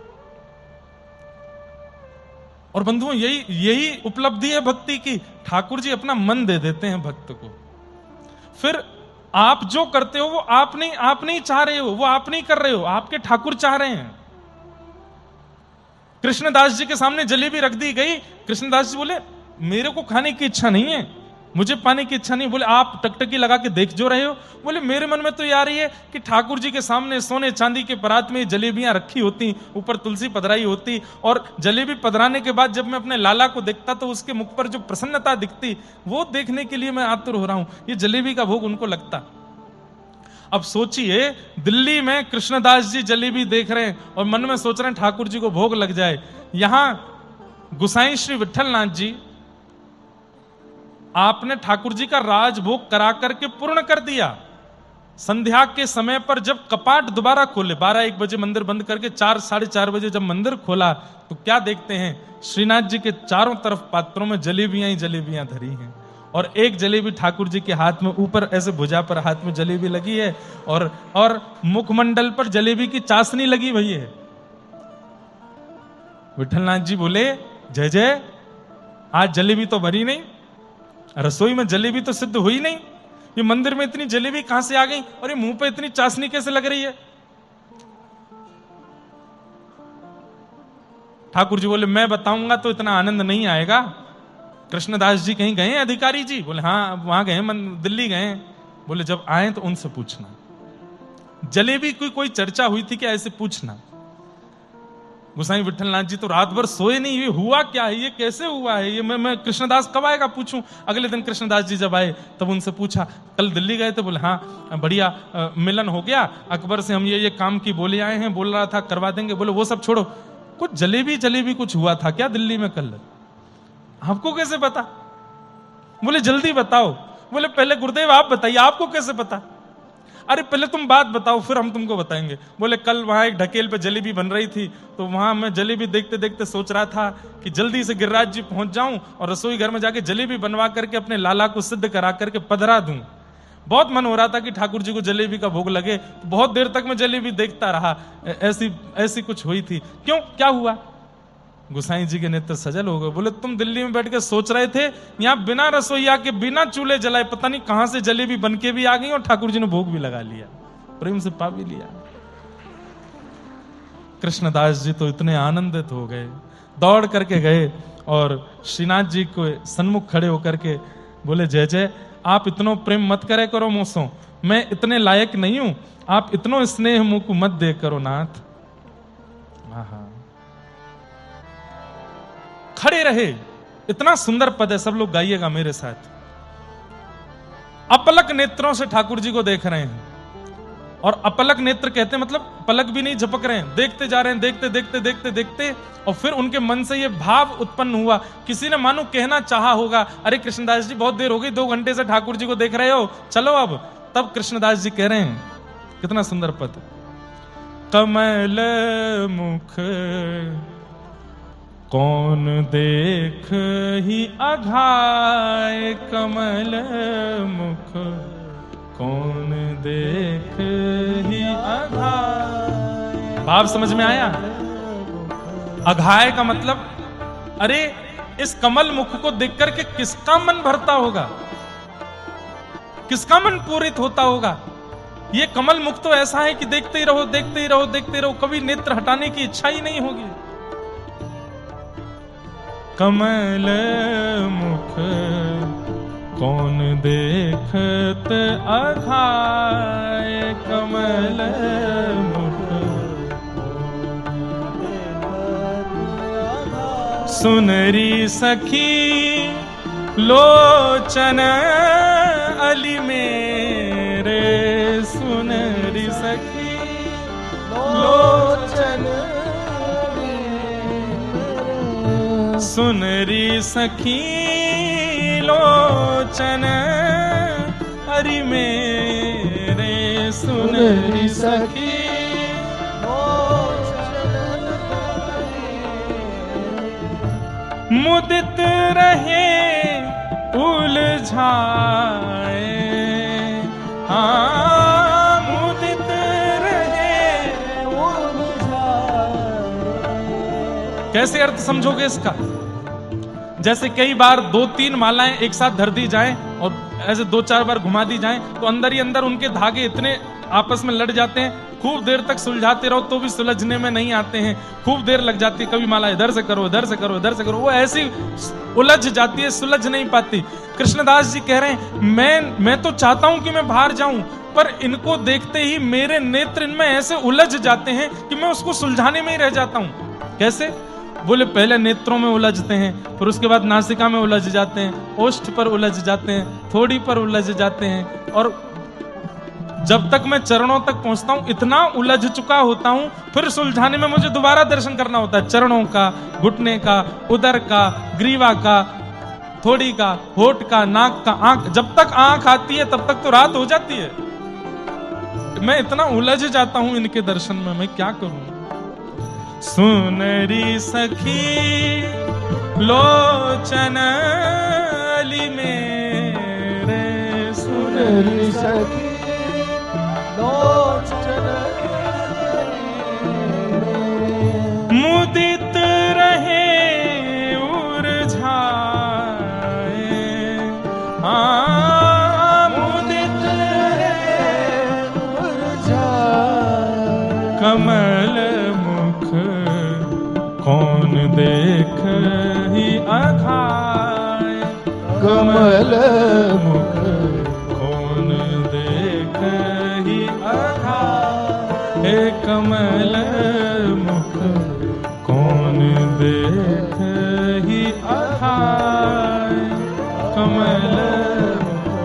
और बंधुओं यही उपलब्धि है भक्ति की। ठाकुर जी अपना मन दे देते हैं भक्त को। फिर आप जो करते हो वो आप नहीं चाह रहे हो, वो आप नहीं कर रहे हो, आपके ठाकुर चाह रहे हैं। कृष्णदास जी के सामने जलेबी रख दी गई, कृष्णदास जी बोले मेरे को खाने की इच्छा नहीं है, मुझे पाने की इच्छा नहीं। बोले आप टकटकी लगा के देख जो रहे हो? बोले मेरे मन में तो ये आ रही है कि ठाकुर जी के सामने सोने चांदी के परात में जलेबियां रखी होती, ऊपर तुलसी पधराई होती, और जलेबी पधराने के बाद जब मैं अपने लाला को देखता तो उसके मुख पर जो प्रसन्नता दिखती, वो देखने के लिए मैं आतुर हो रहा हूं। ये जलेबी का भोग उनको लगता। अब सोचिए, दिल्ली में कृष्णदास जी जलेबी देख रहे हैं और मन में सोच रहे हैं ठाकुर जी को भोग लग जाए। यहां गुसाई श्री विठलनाथ जी, आपने ठाकुर जी का राजभोग करा करके पूर्ण कर दिया। संध्या के समय पर जब कपाट दोबारा खोले, 12-1 बजे मंदिर बंद करके 4-4:30 बजे जब मंदिर खोला तो क्या देखते हैं, श्रीनाथ जी के चारों तरफ पात्रों में जलेबियां ही जलेबियां धरी हैं, और एक जलेबी ठाकुर जी के हाथ में, ऊपर ऐसे भुजा पर हाथ में जलेबी लगी है, और मुखमंडल पर जलेबी की चाशनी लगी हुई है। विठलनाथ जी बोले जय जय, आज जलेबी तो भरी नहीं, रसोई में जलेबी तो सिद्ध हुई नहीं, ये मंदिर में इतनी जलेबी कहां से आ गई, और ये मुंह पे इतनी चाशनी कैसे लग रही है? ठाकुर जी बोले मैं बताऊंगा तो इतना आनंद नहीं आएगा। कृष्णदास जी कहीं गए अधिकारी जी? बोले हाँ वहां गए, दिल्ली गए। बोले जब आए तो उनसे पूछना, जलेबी की कोई चर्चा हुई थी क्या, ऐसे पूछना। गोसाई विठलनाथ जी तो रात भर सोए नहीं, ये हुआ क्या है, ये कैसे हुआ है, ये मैं कृष्णदास कब आएगा पूछूं। अगले दिन कृष्णदास जी जब आए तब उनसे पूछा कल दिल्ली गए थे? बोले हाँ बढ़िया मिलन हो गया, अकबर से हम ये काम की बोले आए हैं, बोल रहा था करवा देंगे। बोले वो सब छोड़ो, कुछ जलेबी कुछ हुआ था क्या दिल्ली में कल? आपको कैसे पता? बोले जल्दी बताओ। बोले पहले गुरुदेव आप बताइए, आपको कैसे पता? अरे पहले तुम बात बताओ फिर हम तुमको बताएंगे। बोले कल वहां एक ढकेल पे जलेबी बन रही थी, तो वहां मैं जलेबी देखते देखते सोच रहा था कि जल्दी से गिरिराज जी पहुंच जाऊं और रसोई घर में जाके जलेबी बनवा करके अपने लाला को सिद्ध करा करके पधरा दूं। बहुत मन हो रहा था कि ठाकुर जी को जलेबी का भोग लगे, तो बहुत देर तक मैं जलेबी देखता रहा। ऐसी कुछ हुई थी। क्यों, क्या हुआ? गुसाई जी के नेत्र सजल हो गए। बोले तुम दिल्ली में बैठ के सोच रहे थे, यहां बिना रसोईया के बिना चूल्हे जलाए पता नहीं कहां से जलेबी बन के भी आ गई और ठाकुर जी ने भोग भी लगा लिया, प्रेम से पा भी लिया। कृष्णदास जी तो इतने आनंदित हो गए, दौड़ करके गए और श्रीनाथ जी को सन्मुख खड़े होकर के बोले जय जय, आप इतनो प्रेम मत करे करो मोसो, मैं इतने लायक नहीं हूं, आप इतनो स्नेह मुझको मत दे करो नाथ। खड़े रहे, इतना सुंदर पद है, सब लोग गाइएगा मेरे साथ। अपलक नेत्रों से ठाकुर जी को देख रहे हैं, और अपलक नेत्र कहते हैं मतलब पलक भी नहीं झपक रहे हैं, देखते जा रहे हैं, देखते देखते देखते देखते, और फिर उनके मन से ये भाव उत्पन्न हुआ। किसी ने मानो कहना चाहा होगा, अरे कृष्णदास जी बहुत देर हो गई, 2 घंटे से ठाकुर जी को देख रहे हो, चलो अब। तब कृष्णदास जी कह रहे हैं, कितना सुंदर पद, कमल मुख कौन देख ही अघाय, कमल मुख कौन देख ही अघाय। भाव समझ में आया? अघाय का मतलब, अरे इस कमल मुख को देख करके किसका मन भरता होगा, किसका मन पूरित होता होगा। ये कमल मुख तो ऐसा है कि देखते ही रहो, देखते ही रहो, देखते ही रहो, कभी नेत्र हटाने की इच्छा ही नहीं होगी। कमल मुख कौन देखत अघाय, कमल मुख सुनरी सखी लोचन अली मेरे, सुनरी सखी लोचन, सुनरी सखी लोचन हरि मेरे सुनरी सखी मुदित रहे उलझाए, हाँ मुदित रहे उलझाए। कैसे अर्थ समझोगे इसका? जैसे कई बार 2-3 मालाएं एक साथ धर दी जाएं और ऐसे 2-4 बार घुमा दी जाएं तो अंदर ही अंदर उनके धागे इतने आपस में लड़ जाते हैं, खूब देर तक सुलझाते रहो तो भी सुलझने में नहीं आते हैं, खूब देर लग जाती है। कभी माला इधर से करो, इधर से करो, इधर से करो, वो ऐसी उलझ जाती है, सुलझ नहीं पाती। कृष्णदास जी कह रहे हैं मैं तो चाहता हूं कि मैं बाहर जाऊं, पर इनको देखते ही मेरे नेत्र इनमें ऐसे उलझ जाते हैं कि मैं उसको सुलझाने में ही रह जाता हूं। कैसे? बोले पहले नेत्रों में उलझते हैं, फिर उसके बाद नासिका में उलझ जाते हैं, ओष्ठ पर उलझ जाते हैं, थोड़ी पर उलझ जाते हैं, और जब तक मैं चरणों तक पहुंचता हूं इतना उलझ चुका होता हूं, फिर सुलझाने में मुझे दोबारा दर्शन करना होता है, चरणों का, घुटने का, उदर का, ग्रीवा का, थोड़ी का, होठ का, नाक का, आंख। जब तक आंख आती है तब तक तो रात हो जाती है। मैं इतना उलझ जाता हूं इनके दर्शन में, मैं क्या करूं? सुनरी सखी लोचन अली मेरे सुनरी सखी लोचन मुदित रहे उलझाए, हाँ मुदित रहे उलझाए। कमल मुख कौन देख ही अघाए, कमल मुख कौन देख ही अघाए, हे कमल मुख कौन देख ही अघाए, कमल मुख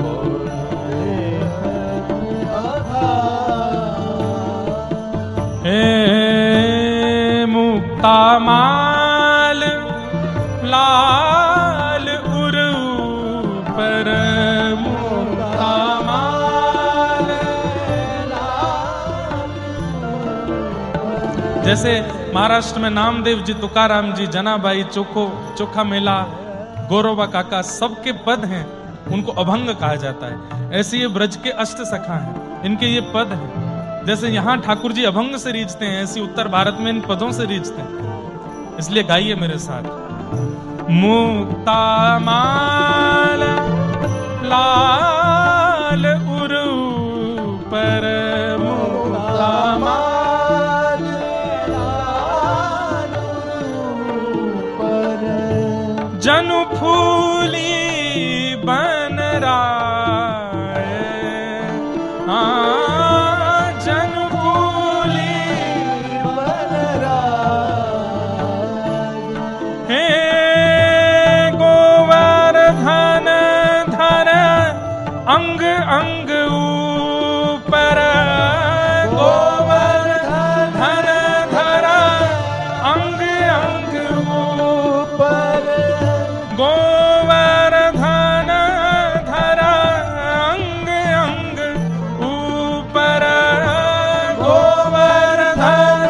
कौन देख अघाए। हे मुक्ता माल लाल उरु पर मुक्ता माल लाल। जैसे महाराष्ट्र में नामदेव जी, तुकाराम जी, जनाबाई, चोखा मेला, गौरवा काका, सबके पद हैं, उनको अभंग कहा जाता है। ऐसे ये ब्रज के अष्ट सखा हैं, इनके ये पद हैं। जैसे यहाँ ठाकुर जी अभंग से रीझते हैं, ऐसी उत्तर भारत में इन पदों से रीझते हैं। इसलिए गाइए मेरे साथ। मुक्ता माल लाल उरु पर मुक्ता माल लाल उरु पर जनु फूली बन राय, अंग अंग ऊपर गोवर्धन धरा, अंग अंग ऊपर गोवर्धन धरा, अंग अंग ऊपर गोवर्धन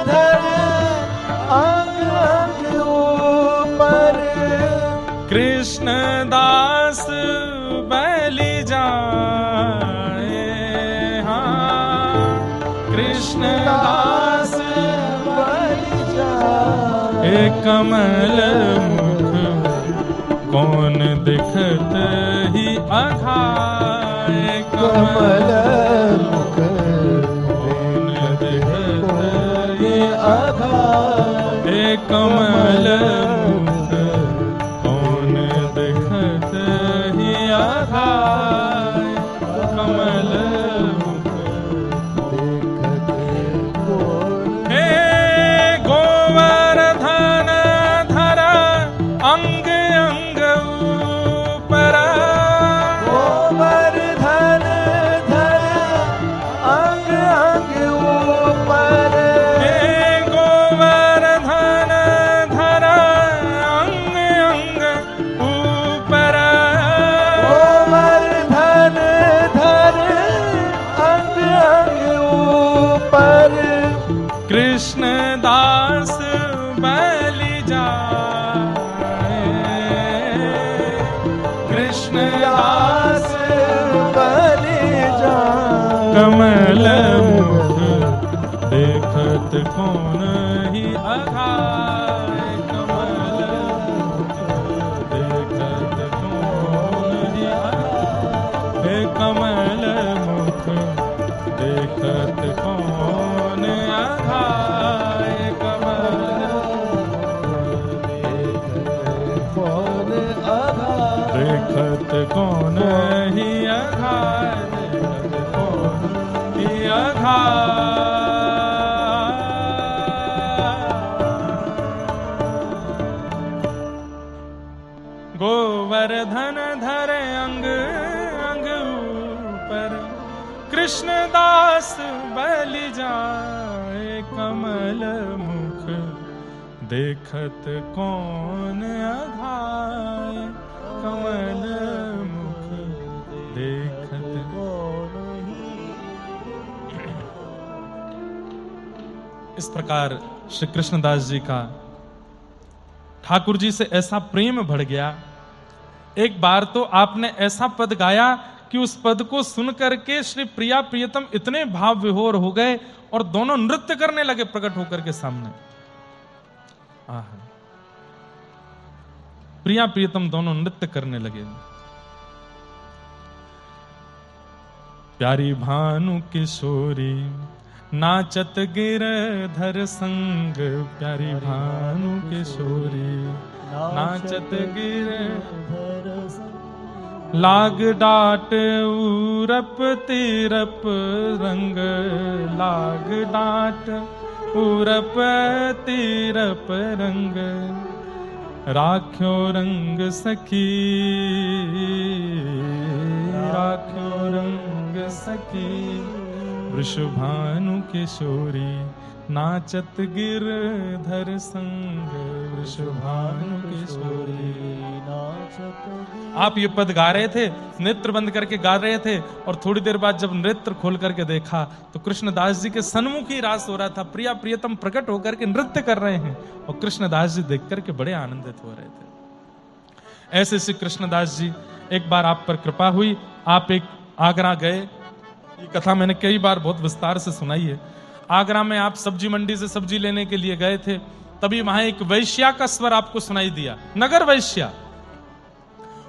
धरा, अंग अंग ऊपर कृष्ण दास बलि जाए, हाँ कृष्ण दास बलि जाए। एक कमल मुख कौन दिखत ही अघाए, कमल मुख कौन दिखत ही अघाए, एक कमल मुख कौन दिखत ही अघाए, कमल मुख देखत हे गोवर्धन धरा, अंग अंग ऊपर गोवर्धन धरा, अंग अंग ऊपर हे गोवर्धन धरा, बलि जाए, कृष्णदास बलि जाए। कमल मुख देखत कौन ही अघाय, कमल मुख देखत कौन ही अघाय, हे कमल मुख देखत कौन अघाय, कमल कौन अघाय, देखत कौन ही अघाय, देखत कौन ही अघाय। गोवर्धन धरे अंग अंग ऊपर, कृष्णदास बलि जाए, कमल मुख देखत कौन अघाय, कमल मुख देखत कौन ही। इस प्रकार श्री कृष्णदास जी का ठाकुर जी से ऐसा प्रेम बढ़ गया। एक बार तो आपने ऐसा पद गाया कि उस पद को सुन करके श्री प्रिया प्रियतम इतने भाव विभोर हो गए और दोनों नृत्य करने लगे प्रकट होकर के सामने। प्रिया प्रियतम दोनों नृत्य करने लगे। प्यारी भानु किशोरी नाचत गिरधर संग, प्यारी भानु किशोरी नाचत गिरधर संग, लाग डाट उरप तिरप रंग, लाग डाट उरप तिरप रंग, राख्यो रंग सखी, राख्यो रंग सखी, वृषभानु किशोरी नाचत गिरधर संग, वृषभानु किशोरी नाचत। आप ये पद गा रहे थे, नेत्र बंद करके गा रहे थे, और थोड़ी देर बाद जब नेत्र खोल करके देखा तो कृष्णदास जी के सन्मुख ही रास हो रहा था। प्रिया प्रियतम प्रकट होकर के नृत्य कर रहे हैं और कृष्णदास जी देख करके बड़े आनंदित हो रहे थे। ऐसे श्री कृष्णदास जी, एक बार आप पर कृपा हुई, आप एक आगरा गए। ये कथा मैंने कई बार बहुत विस्तार से सुनाई है। आगरा में आप सब्जी मंडी से सब्जी लेने के लिए गए थे, तभी वहां एक वैश्या का स्वर आपको सुनाई दिया, नगर वैश्या।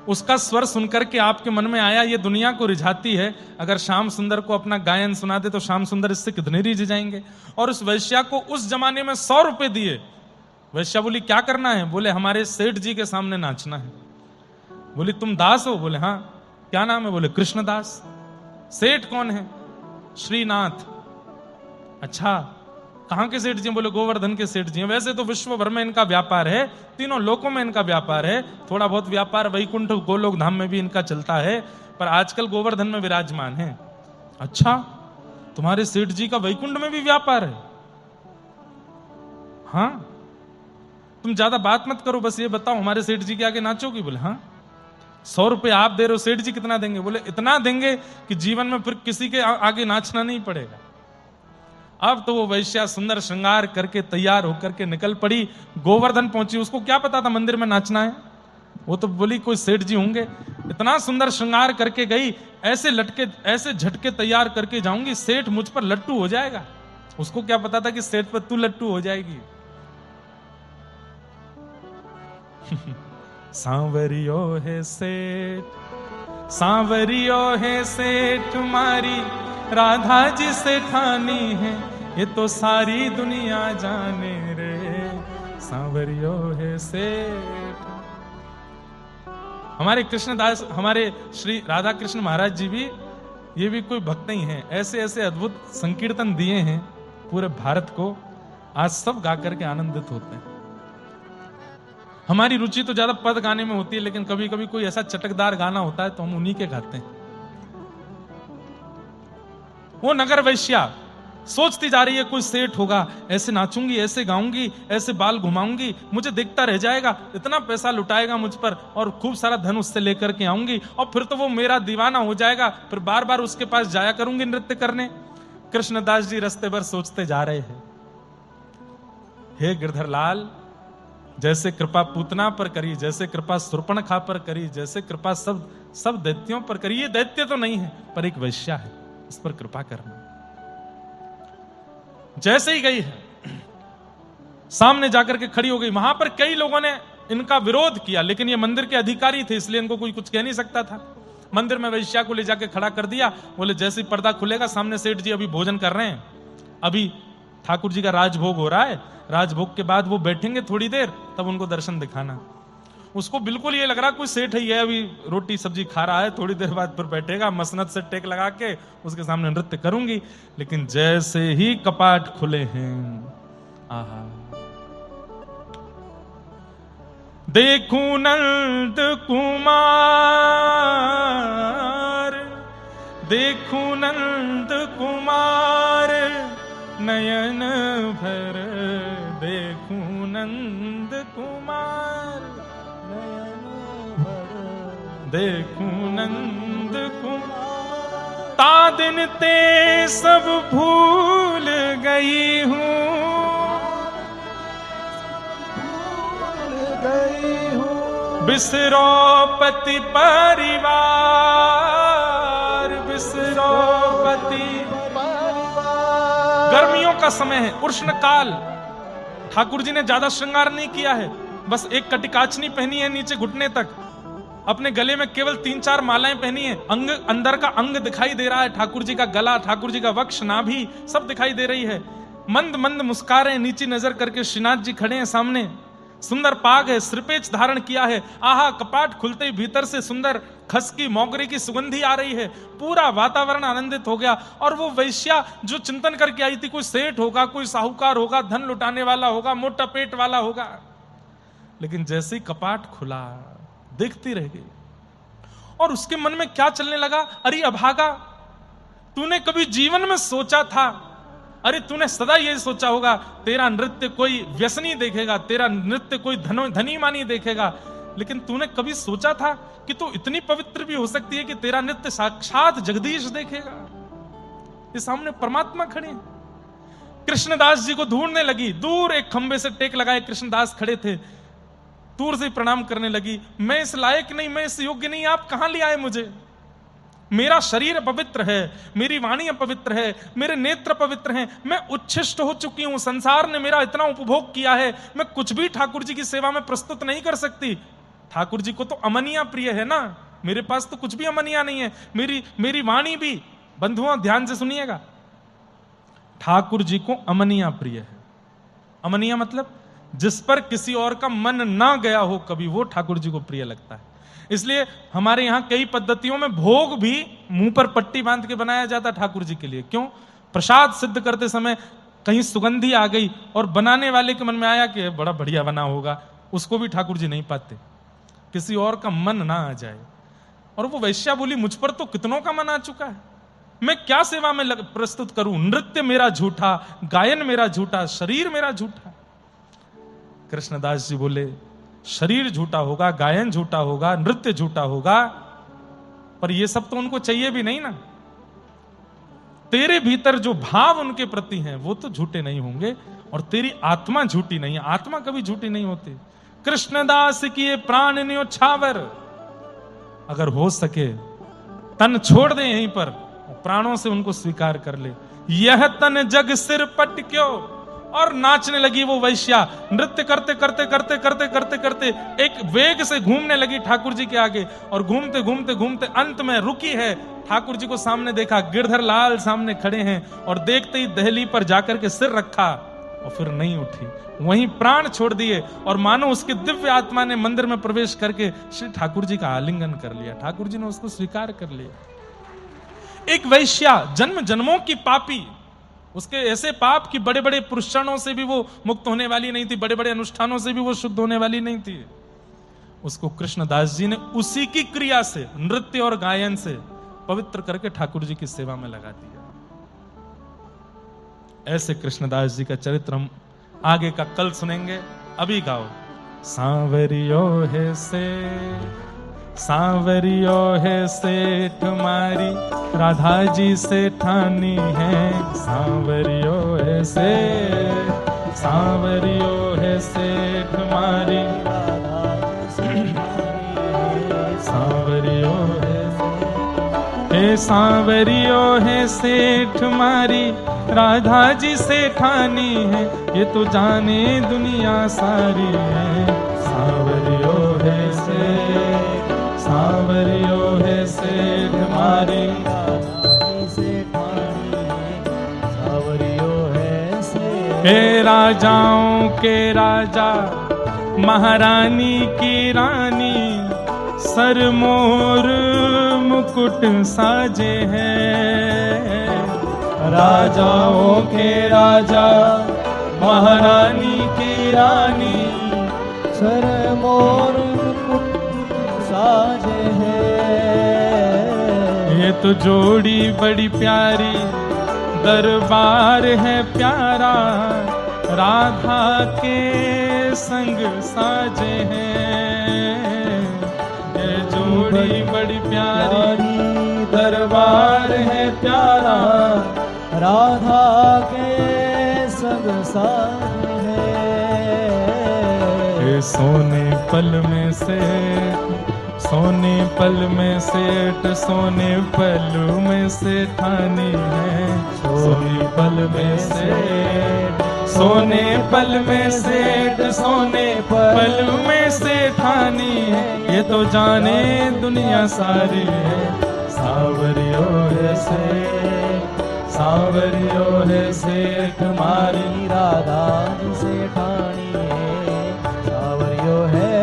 उसका स्वर सुनकर के आपके मन में आया, ये दुनिया को रिझाती है, अगर श्याम सुंदर को अपना गायन सुना दे तो श्याम सुंदर इससे कितने रिझ जाएंगे। और उस वैश्या को उस जमाने में 100 रुपए दिए। वैश्या बोली क्या करना है? बोले हमारे सेठ जी के सामने नाचना है। बोली तुम दास हो? बोले हाँ। क्या नाम है? बोले कृष्णदास। सेठ कौन है? श्रीनाथ। अच्छा, कहां के सेठ जी? बोले गोवर्धन के सेठ जी हैं। वैसे तो विश्व भर में इनका व्यापार है, तीनों लोकों में इनका व्यापार है, थोड़ा बहुत व्यापार वैकुंठ गोलोक धाम में भी इनका चलता है, पर आजकल गोवर्धन में विराजमान है। अच्छा, तुम्हारे सेठ जी का वैकुंठ में भी व्यापार है? हाँ। तुम ज्यादा बात मत करो, बस ये बताओ हमारे सेठ जी के आगे नाचोगी? बोले हाँ। 100 रुपए आप दे रहे हो, सेठ जी कितना देंगे? बोले इतना देंगे कि जीवन में फिर किसी के आगे नाचना नहीं पड़ेगा। अब तो वो वैश्या सुंदर श्रृंगार करके तैयार होकर के निकल पड़ी, गोवर्धन पहुंची। उसको क्या पता था मंदिर में नाचना है? वो तो बोली कोई सेठ जी होंगे। इतना सुंदर श्रृंगार करके गई, ऐसे लटके ऐसे झटके तैयार करके जाऊंगी, सेठ मुझ पर लट्टू हो जाएगा। उसको क्या पता था कि सेठ पर तू लट्टू हो जाएगी। सांवरियो है सेठ, सांवरियो है सेठ, मारी राधा जी से ठानी है, ये तो सारी दुनिया जाने रे, सांवरियो है सेठ। हमारे कृष्णदास, हमारे श्री राधा कृष्ण महाराज जी भी, ये भी कोई भक्त नहीं है। ऐसे ऐसे अद्भुत संकीर्तन दिए हैं पूरे भारत को, आज सब गा करके आनंदित होते हैं। हमारी रुचि तो ज्यादा पद गाने में होती है, लेकिन कभी कभी कोई ऐसा चटकदार गाना होता है तो हम उन्हीं के गाते हैं। वो नगर वैश्या सोचती जा रही है कोई सेठ होगा, ऐसे नाचूंगी, ऐसे गाऊंगी, ऐसे बाल घुमाऊंगी, मुझे देखता रह जाएगा, इतना पैसा लुटाएगा मुझ पर और खूब सारा धन उससे लेकर के आऊंगी, और फिर तो वो मेरा दीवाना हो जाएगा, फिर बार बार उसके पास जाया करूंगी नृत्य करने। कृष्णदास जी रास्ते भर सोचते जा रहे हैं, हे गिरधर लाल, जैसे कृपा पूतना पर करी, जैसे कृपा शूर्पणखा पर करी, जैसे कृपा सब दैत्यों पर करी। ये दैत्य तो नहीं है पर एक वैश्या है, इस पर कृपा करना। जैसे ही गई है सामने जाकर के खड़ी हो गई। वहां पर कई लोगों ने इनका विरोध किया, लेकिन ये मंदिर के अधिकारी थे इसलिए इनको कोई कुछ कह नहीं सकता था। मंदिर में वैश्या को ले जाके खड़ा कर दिया। बोले जैसे ही पर्दा खुलेगा सामने सेठ जी अभी भोजन कर रहे हैं, अभी ठाकुर जी का राजभोग हो रहा है, राजभोग के बाद वो बैठेंगे थोड़ी देर, तब उनको दर्शन दिखाना। उसको बिल्कुल ये लग रहा कोई सेठ है, ये अभी रोटी सब्जी खा रहा है, थोड़ी देर बाद फिर बैठेगा, मसनद से टेक लगा के उसके सामने नृत्य करूंगी। लेकिन जैसे ही कपाट खुले हैं, आहा, देखूं नंद कुमार, देखूं नंद कुमार, नयन भर देखूं नंद कुमार, नयन भर देखूं नंद कुमार। तादिन ते सब भूल गई हूँ, बिसरो पति परिवार, बिसरो पति परिवार। गर्मियों का समय है, उष्ण काल। ठाकुर जी ने ज्यादा श्रृंगार नहीं किया है, बस एक कटिकाचनी पहनी है नीचे घुटने तक, अपने गले में केवल 3-4 मालाएं पहनी है। अंग, अंदर का अंग दिखाई दे रहा है, ठाकुर जी का गला, ठाकुर जी का वक्ष, नाभि सब दिखाई दे रही है। मंद मंद मुस्का रहे हैं, नीचे नजर करके श्रीनाथ जी खड़े हैं सामने। सुंदर पाग है, सिरपेच धारण किया है। आहा, कपाट खुलते ही भीतर से सुंदर खसकी मोगरे की सुगंधी आ रही है। पूरा वातावरण आनंदित हो गया। और वो वैश्या जो चिंतन करके आई थी, कोई सेठ होगा, कोई साहूकार होगा, धन लुटाने वाला होगा, मोटा पेट वाला होगा, लेकिन जैसे ही कपाट खुला देखती रह गई। और उसके मन में क्या चलने लगा, अरे अभागा, तूने कभी जीवन में सोचा था, अरे तूने सदा ये सोचा होगा तेरा नृत्य कोई व्यसनी देखेगा, तेरा नृत्य कोई धनी मानी देखेगा, लेकिन तूने कभी सोचा था कि तू इतनी पवित्र भी हो सकती है कि तेरा नृत्य साक्षात जगदीश देखेगा। ये सामने परमात्मा खड़े हैं। कृष्णदास जी को ढूंढने लगी, दूर एक खंबे से टेक लगाए कृष्णदास खड़े थे, दूर से प्रणाम करने लगी। मैं इस लायक नहीं, मैं इस योग्य नहीं, आप कहां ले आए मुझे? मेरा शरीर पवित्र है, मेरी वाणी अपवित्र है, मेरे नेत्र पवित्र हैं, मैं उच्छिष्ट हो चुकी हूं, संसार ने मेरा इतना उपभोग किया है, मैं कुछ भी ठाकुर जी की सेवा में प्रस्तुत नहीं कर सकती। ठाकुर जी को तो अमनिया प्रिय है ना, मेरे पास तो कुछ भी अमनिया नहीं है। मेरी वाणी भी, बंधुओं ध्यान से सुनिएगा, ठाकुर जी को अमनिया प्रिय है। अमनिया मतलब जिस पर किसी और का मन ना गया हो कभी, वो ठाकुर जी को प्रिय लगता है। इसलिए हमारे यहां कई पद्धतियों में भोग भी मुंह पर पट्टी बांध के बनाया जाता ठाकुर जी के लिए। क्यों? प्रसाद सिद्ध करते समय कहीं सुगंधी आ गई और बनाने वाले के मन में आया कि बड़ा बढ़िया बना होगा, उसको भी ठाकुर जी नहीं पाते, किसी और का मन ना आ जाए। और वो वैश्या बोली, मुझ पर तो कितनों का मन आ चुका है, मैं क्या सेवा में प्रस्तुत करूं? नृत्य मेरा झूठा, गायन मेरा झूठा, शरीर मेरा झूठा। कृष्णदास जी बोले, शरीर झूठा होगा, गायन झूठा होगा, नृत्य झूठा होगा, पर ये सब तो उनको चाहिए भी नहीं ना। तेरे भीतर जो भाव उनके प्रति हैं वो तो झूठे नहीं होंगे, और तेरी आत्मा झूठी नहीं है। आत्मा कभी झूठी नहीं होती। कृष्णदास किए प्राण न्योछावर, अगर हो सके तन छोड़ दे यहीं पर, प्राणों से उनको स्वीकार कर ले। यह तन जग सिर पट क्यों, और नाचने लगी वो वैश्या। नृत्य करते करते करते करते करते करते एक वेग से घूमने लगी ठाकुर जी के आगे, और घूमते घूमते घूमते अंत में रुकी है। ठाकुर जी को सामने देखा, गिरधर लाल सामने खड़े हैं, और देखते ही दहली पर जाकर के सिर रखा और फिर नहीं उठी, वहीं प्राण छोड़ दिए। और मानो उसके दिव्य आत्मा ने मंदिर में प्रवेश करके श्री ठाकुर जी का आलिंगन कर लिया। ठाकुर जी ने उसको स्वीकार कर लिया। एक वैश्या, जन्म जन्मों की पापी, उसके ऐसे पाप कि बड़े बड़े पुरुषारों से भी वो मुक्त होने वाली नहीं थी, बड़े बड़े अनुष्ठानों से भी वो शुद्ध होने वाली नहीं थी। उसको कृष्णदास जी ने उसी की क्रिया से, नृत्य और गायन से पवित्र करके ठाकुर जी की सेवा में लगा दिया। ऐसे कृष्णदास जी का चरित्र हम आगे का कल सुनेंगे। अभी गाओ, सांवरियो है से, सांवरियो है सेठ मारी, राधा जी से ठानी है। सांवरियो है से, सांवरियो है है सेठ मारी, सांवरियो है, हे सांवरियो है सेठ मारी, राधा जी सेठानी है, ये तो जाने दुनिया सारी है। सांवरियो है सेठ, सांवरियो है सेठ मारी, हे राजाओं के राजा महारानी की रानी, सर मोर मुकुट साजे हैं। राजाओं के राजा महारानी की रानी, सर मोर मुकुट साजे हैं। ये तो जोड़ी बड़ी प्यारी, दरबार है प्यारा, राधा के संग साजे हैं। ये जोड़ी बड़ी प्यारी, दरबार है प्यारा, राधा के संग साजे हैं। ये सोने पल में से, सोने पल में सेठ, सोने पल में सेठानी है। सोने पल में सेठ, सोने पल में सेठ, सोने पल में सेठानी है, ये तो जाने दुनिया सारी है। सांवरियो है सेठ, सांवरियो है सेठ मारी, राधा जी सेठानी है, सांवरियो है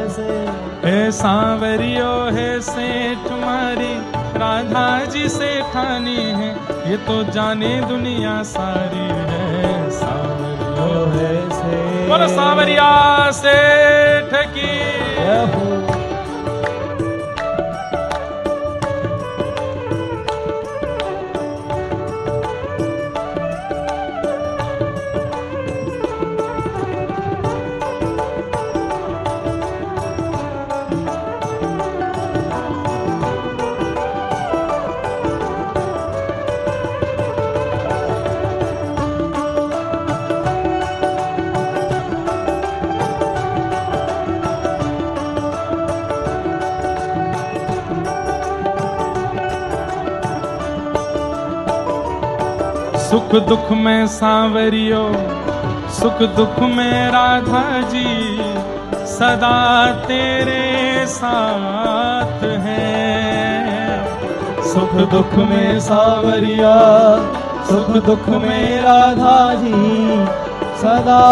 सेठ। हे सांवरियो है सेठ मारी, राधा जी सेठानी है, ये तो जाने दुनिया सारी है। सांवरियो है सेठ, बोलो सांवरिया सेठ की। सुख दुख में सांवरियो, सुख दुख में राधा जी, सदा तेरे साथ है। सुख दुख में सांवरिया, सुख दुख में राधा जी, सदा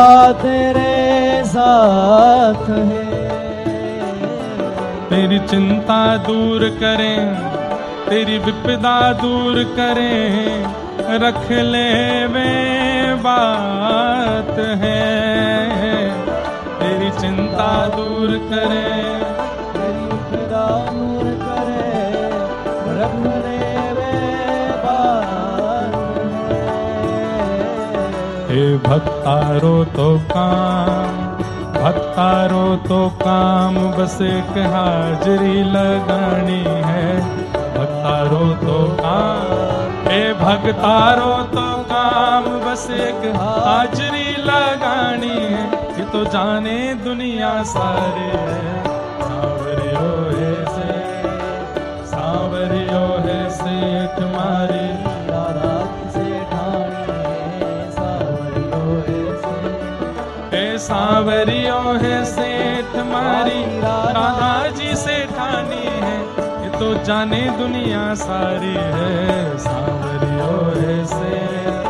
तेरे साथ है। तेरी चिंता दूर करें, तेरी विपदा दूर करें, रख ले वे बात है। तेरी चिंता दूर करे, तेरी विपदा दूर करे, रख ले वे बात है। हे भक्तारो तो काम, भक्तारो तो काम, बस एक हाजरी लगानी है। भक्तारो तो काम, हे भक्तारो तो काम, बस एक हाजरी लगानी है, ये तो जाने दुनिया सारी है। सांवरियो है सेठ, सांवरियो है सेठ मारी, राधा जी सेठानी है, सांवरियो है सेठ। हे सांवरियो है सेठ मारी, राधा जी सेठानी है, ये तो जाने दुनिया सारी है। सांवरियो है सेठ,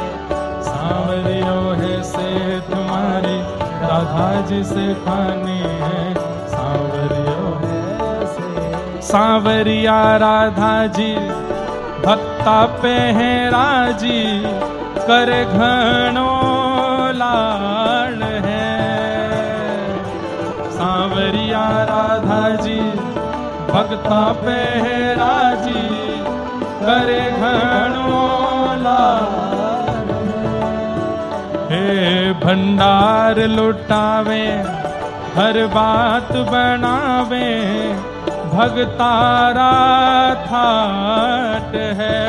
सांवरियो है सेठ मारी, राधा जी सेठानी है, सांवरियो है सेठ। सांवरिया राधा जी भक्ता पे है राजी, कर घणो लाड है। सांवरिया राधा जी भक्ता पे है राजी, करे घणो लाड। हे भंडार लुटावे, हर बात बनावे, भगतारा ठाट है।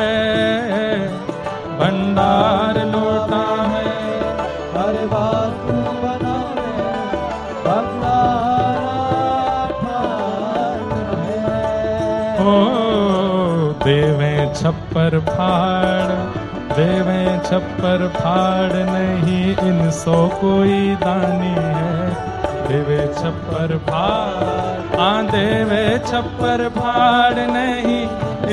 भंडार लुटावे, हर बात बनावे, ओ देवे छप्पर फाड़, देवे छप्पर फाड़, नहीं इनसो कोई दानी है। देवे छप्पर फाड़, हाँ देवे छप्पर फाड़, नहीं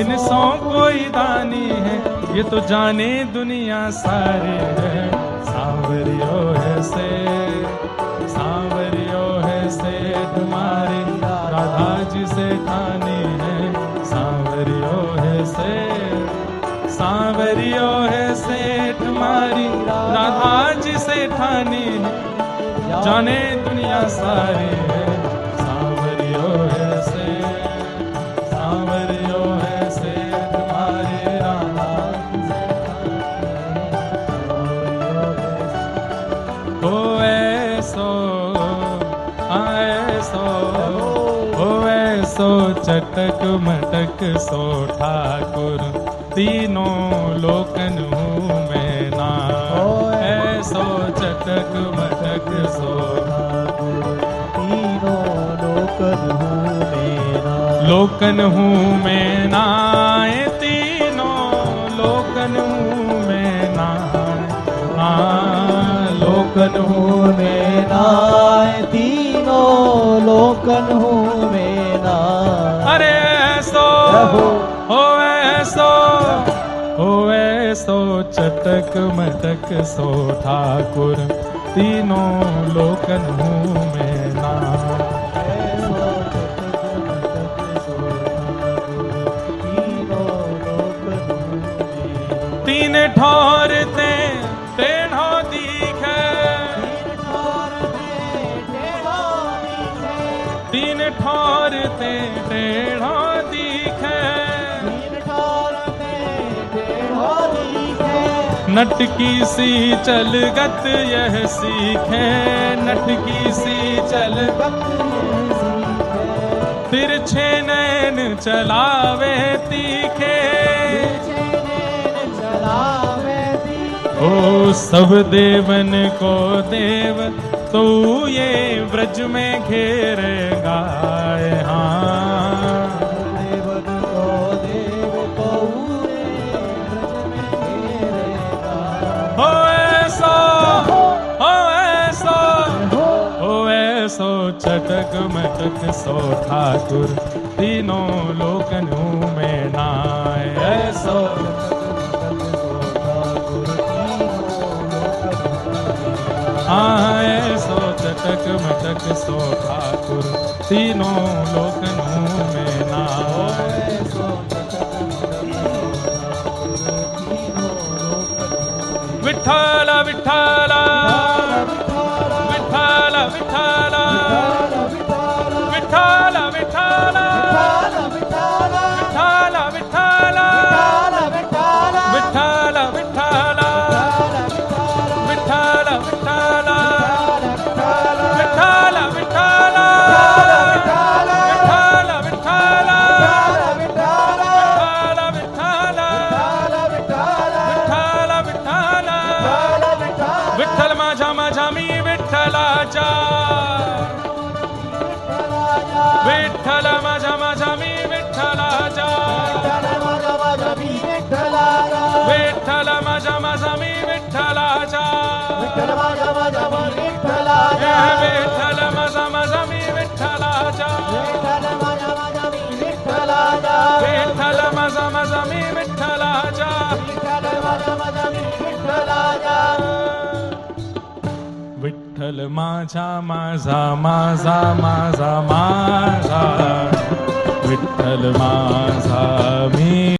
इनसो कोई दानी है। ये तो जाने दुनिया सारी है। सांवरियो है से, सांवरियो है से, तुम्हारी राधा जी से ठानी है। सांवरियो है से, सांवरियो है से, तुम्हारी राधा जी से ठानी है। जाने दुनिया सारी है। सांवरियो है से, सांवरियो है से, तुम्हारी राधा जी से ठानी है। ओ ऐसो, ऐसो, ओ ऐसो चटक मटक सो ठाकुर, तीनों लोकन हूँ मैं ना। ऐसो चटक मटक सो ठाकुर, तीनों लोकन हूँ मैं ना। लोकन हूँ मैं ना, तीनों लोकन हूँ मैं ना। लोकन हूँ मैं ना, तीनों लोकन हूँ मैं ना। अरे ऐसो हो, ऐसो हो, ऐसो चटक मटक सो ठाकुर, तीनों लोकन हूँ मैं ना। तीन ठौर ते टेढ़ो दिखे, तीन ठौर ते टेढ़ो दिखे। नटकी सी चलगत यह सीखे, नटकी सी चलगत तिरछे नैन चलावे तीखे। ओ सब देवन को देव तो ये व्रज में घेरेगा। हाँ देवन को देव तो ये व्रज में घेरेगा। हो ऐसा, हो ऐसा, हो ऐसो चटक मटक सो ठाकुर, तीनों लोकन हूँ मैं ना। ऐसो हाँ, ऐसो चटक मटक सो ठाकुर, तीनों लोकन हूँ मैं ना। विठ्ठल विठ्ठल विठ्ठल विठ्ठल विठ्ठल विठ्ठल विठ्ठल विठ्ठल विठ्ठल विठ्ठल विठ्ठल माझा माझा मी विठ्ठलाचा, विठ्ठल माझा माझा मी विठ्ठलाचा, विठ्ठल माझा माझा मी विठ्ठलाचा, विठ्ठल माझा माझा मी विठ्ठलाचा, विठ्ठल माझा माझा मी विठ्ठलाचा, विठ्ठल माझा माझा मी विठ्ठलाचा। विठ्ठल माझा माझा माझा माझा माझा, विठ्ठल माझा मी